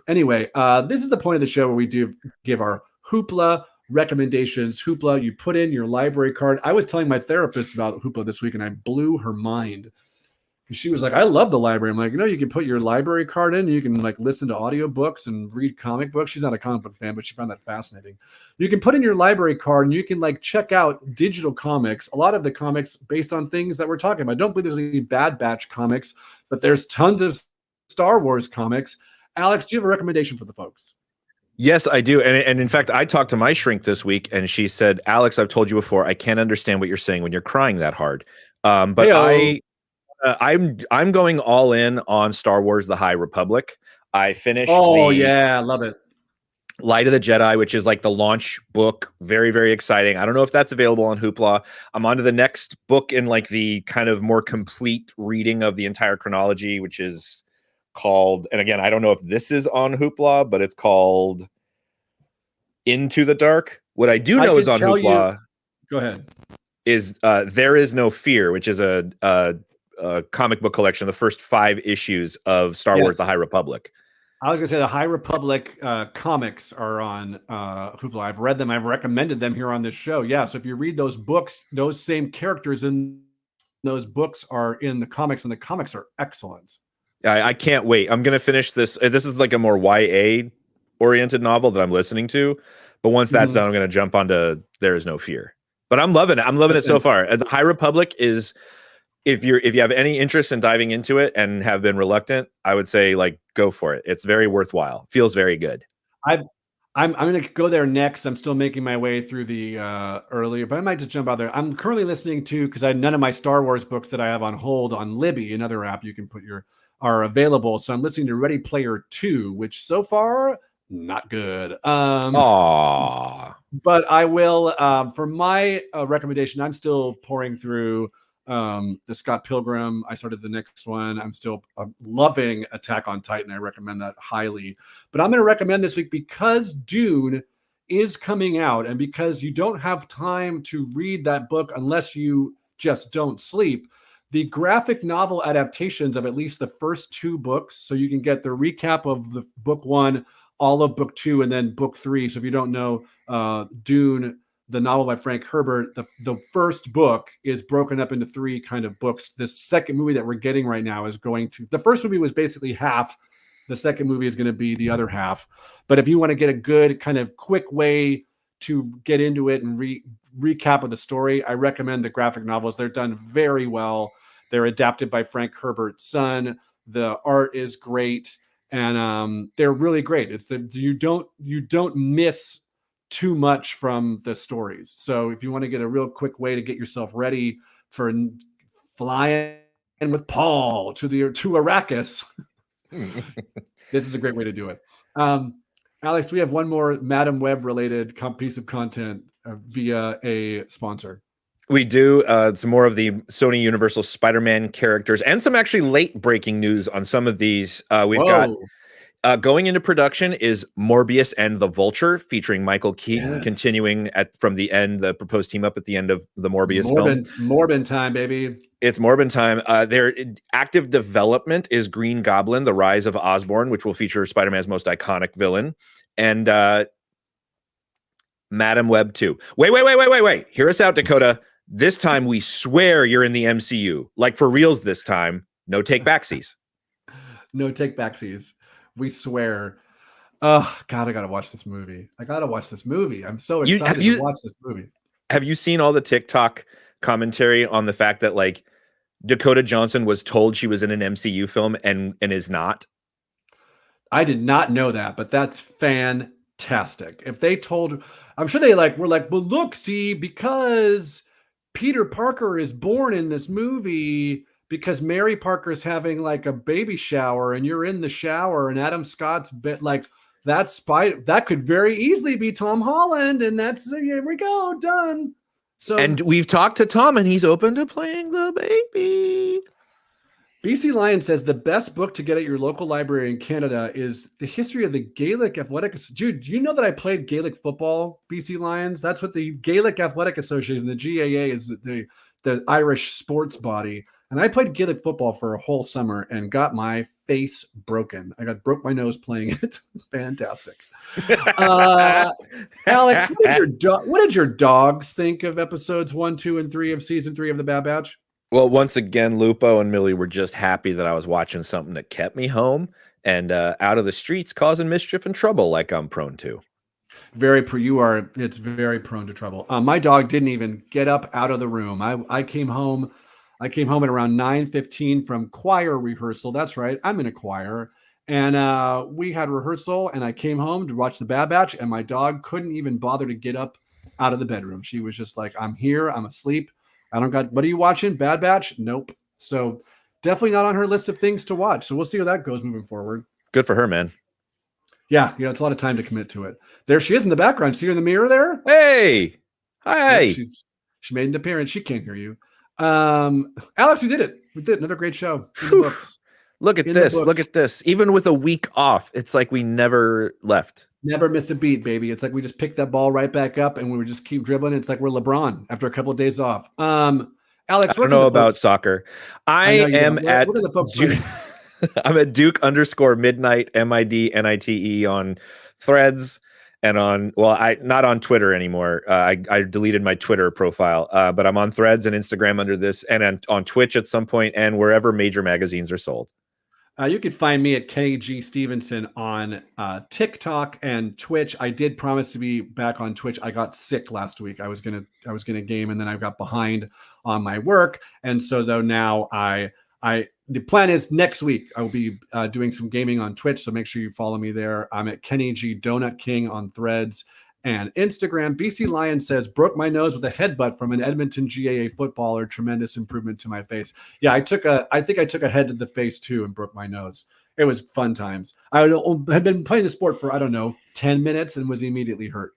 Anyway, this is the point of the show where we do give our Hoopla recommendations. Hoopla, you put in your library card. I was telling my therapist about Hoopla this week, and I blew her mind. She was like, I love the library. I'm like, you can put your library card in. You can like listen to audiobooks and read comic books. She's not a comic book fan, but she found that fascinating. You can put in your library card and you can like check out digital comics. A lot of the comics based on things that we're talking about. I don't believe there's any Bad Batch comics, but there's tons of Star Wars comics. Alex, do you have a recommendation for the folks? Yes, I do. And in fact, I talked to my shrink this week and she said, Alex, I've told you before, I can't understand what you're saying when you're crying that hard. But Hey-o. I'm going all in on Star Wars: The High Republic. I finished. Yeah, I love it. Light of the Jedi, which is like the launch book. Very, very exciting. I don't know if that's available on Hoopla. I'm on to the next book in like the kind of more complete reading of the entire chronology, which is called, and again, I don't know if this is on Hoopla, but it's called Into the Dark. What I do know is on Hoopla. Go ahead. Is There Is No Fear, which is a comic book collection, the first 5 issues of Star Wars: The High Republic. I was going to say the High Republic comics are on Hoopla. I've read them. I've recommended them here on this show. Yeah, so if you read those books, those same characters in those books are in the comics, and the comics are excellent. I can't wait. I'm going to finish this. This is like a more YA-oriented novel that I'm listening to. But once that's done, I'm going to jump onto There Is No Fear. But I'm loving it. I'm loving it so far. And the High Republic is... If you have any interest in diving into it and have been reluctant, I would say like go for it. It's very worthwhile. Feels very good. I'm going to go there next. I'm still making my way through the earlier, but I might just jump out there. I'm currently listening to, because I had none of my Star Wars books that I have on hold on Libby, another app you can put are available. So I'm listening to Ready Player 2, which so far not good. Aww. But I will for my recommendation. I'm still pouring through the Scott Pilgrim. I started the next one. I'm still loving Attack on Titan. I recommend that highly. But I'm going to recommend this week, because Dune is coming out, and because you don't have time to read that book unless you just don't sleep, the graphic novel adaptations of at least the first 2 books, so you can get the recap of the book 1, all of book 2, and then book 3. So if you don't know, Dune, the novel by Frank Herbert, the first book is broken up into 3 kind of books. This second movie that we're getting right now is going to, the first movie was basically half. The second movie is going to be the other half. But if you want to get a good kind of quick way to get into it and recap of the story, I recommend the graphic novels. They're done very well. They're adapted by Frank Herbert's son. The art is great. And they're really great. It's you don't miss too much from the stories. So if you want to get a real quick way to get yourself ready for flying with Paul to Arrakis, this is a great way to do it. Alex, we have one more Madam Web related piece of content via a sponsor. We do some more of the Sony Universal Spider-Man characters and some actually late breaking news on some of these. We've got going into production is Morbius and the Vulture, featuring Michael Keaton, continuing from the end, the proposed team up at the end of the Morbius film. Morbin time, baby. It's Morbin time. Their active development is Green Goblin, The Rise of Osborn, which will feature Spider-Man's most iconic villain, and Madam Web 2. Wait. Hear us out, Dakota. This time we swear you're in the MCU. Like for reals this time. No take backsies. No take backsies. We swear. Oh, God, I got to watch this movie. I'm so excited to watch this movie. Have you seen all the TikTok commentary on the fact that like Dakota Johnson was told she was in an MCU film and is not? I did not know that, but that's fantastic. If they told, I'm sure they were like, well, look, see, because Peter Parker is born in this movie because Mary Parker's having like a baby shower and you're in the shower and Adam Scott's that could very easily be Tom Holland. And here we go, done. So, and we've talked to Tom and he's open to playing the baby. BC Lion says the best book to get at your local library in Canada is The History of the Gaelic Athletic. Dude, do you know that I played Gaelic football, BC Lions? That's what the Gaelic Athletic Association, the GAA, is the Irish sports body. And I played Gaelic football for a whole summer and got my face broken. I broke my nose playing it. Fantastic. Alex, what did your dogs think of episodes 1, 2, and 3 of season 3 of The Bad Batch? Well, once again, Lupo and Millie were just happy that I was watching something that kept me home and out of the streets causing mischief and trouble like I'm prone to. It's very prone to trouble. My dog didn't even get up out of the room. I came home at around 9:15 from choir rehearsal. That's right. I'm in a choir. And we had rehearsal and I came home to watch The Bad Batch and my dog couldn't even bother to get up out of the bedroom. She was just like, I'm here. I'm asleep. What are you watching? Bad Batch? Nope. So definitely not on her list of things to watch. So we'll see how that goes moving forward. Good for her, man. Yeah. It's a lot of time to commit to it. There she is in the background. See her in the mirror there? Hey. Hi. Yeah, she made an appearance. She can't hear you. Alex, we did it. We did another great show. Look at this. Look at this. Even with a week off, it's like we never left. Never miss a beat, baby. It's like we just picked that ball right back up and we would just keep dribbling. It's like we're LeBron after a couple of days off. Alex, I don't know about soccer. I'm at Duke _midnight MIDNITE on Threads and not on Twitter anymore. I deleted my Twitter profile, but I'm on Threads and Instagram under this and on Twitch at some point and wherever major magazines are sold. You can find me at Kenny G. Stevenson on TikTok and Twitch. I did promise to be back on Twitch. I got sick last week. I was gonna game, and then I got behind on my work, and so though now the plan is next week I will be doing some gaming on Twitch. So make sure you follow me there. I'm at Kenny G. Donut King on Threads and Instagram. BC Lion says, broke my nose with a headbutt from an Edmonton GAA footballer. Tremendous improvement to my face. Yeah, I think I took a head to the face too and broke my nose. It was fun times. I had been playing the sport for, 10 minutes and was immediately hurt.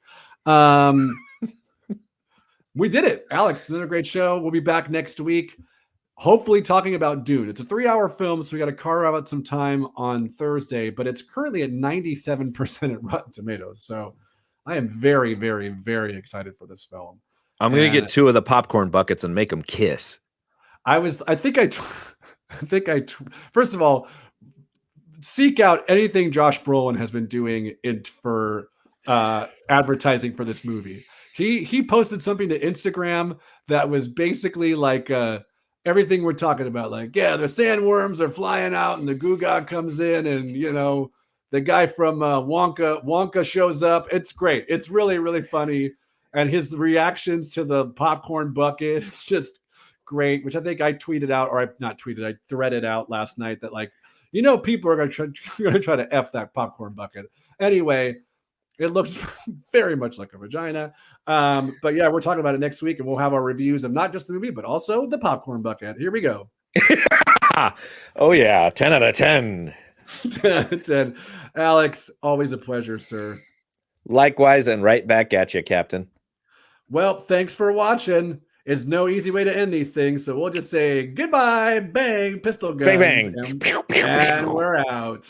We did it. Alex, another great show. We'll be back next week, hopefully talking about Dune. It's a 3-hour film, so we got to carve out some time on Thursday, but it's currently at 97% at Rotten Tomatoes. So I am very, very, very excited for this film. I'm going to get 2 of the popcorn buckets and make them kiss. First of all, seek out anything Josh Brolin has been doing for advertising for this movie. He posted something to Instagram that was basically like everything we're talking about. Like, yeah, the sandworms are flying out and the Gugog comes in and, the guy from Wonka shows up. It's great. It's really, really funny. And his reactions to the popcorn bucket, it's just great, which I think I tweeted out, or I threaded out last night that people are going to try to F that popcorn bucket. Anyway, It looks very much like a vagina. But yeah, we're talking about it next week, and we'll have our reviews of not just the movie, but also the popcorn bucket. Here we go. Oh yeah, 10 out of 10. 10 out of 10. Alex, always a pleasure, sir. Likewise, and right back at you, Captain. Well, thanks for watching. It's no easy way to end these things, so we'll just say goodbye, bang, pistol guns, Bang, bang. and we're out.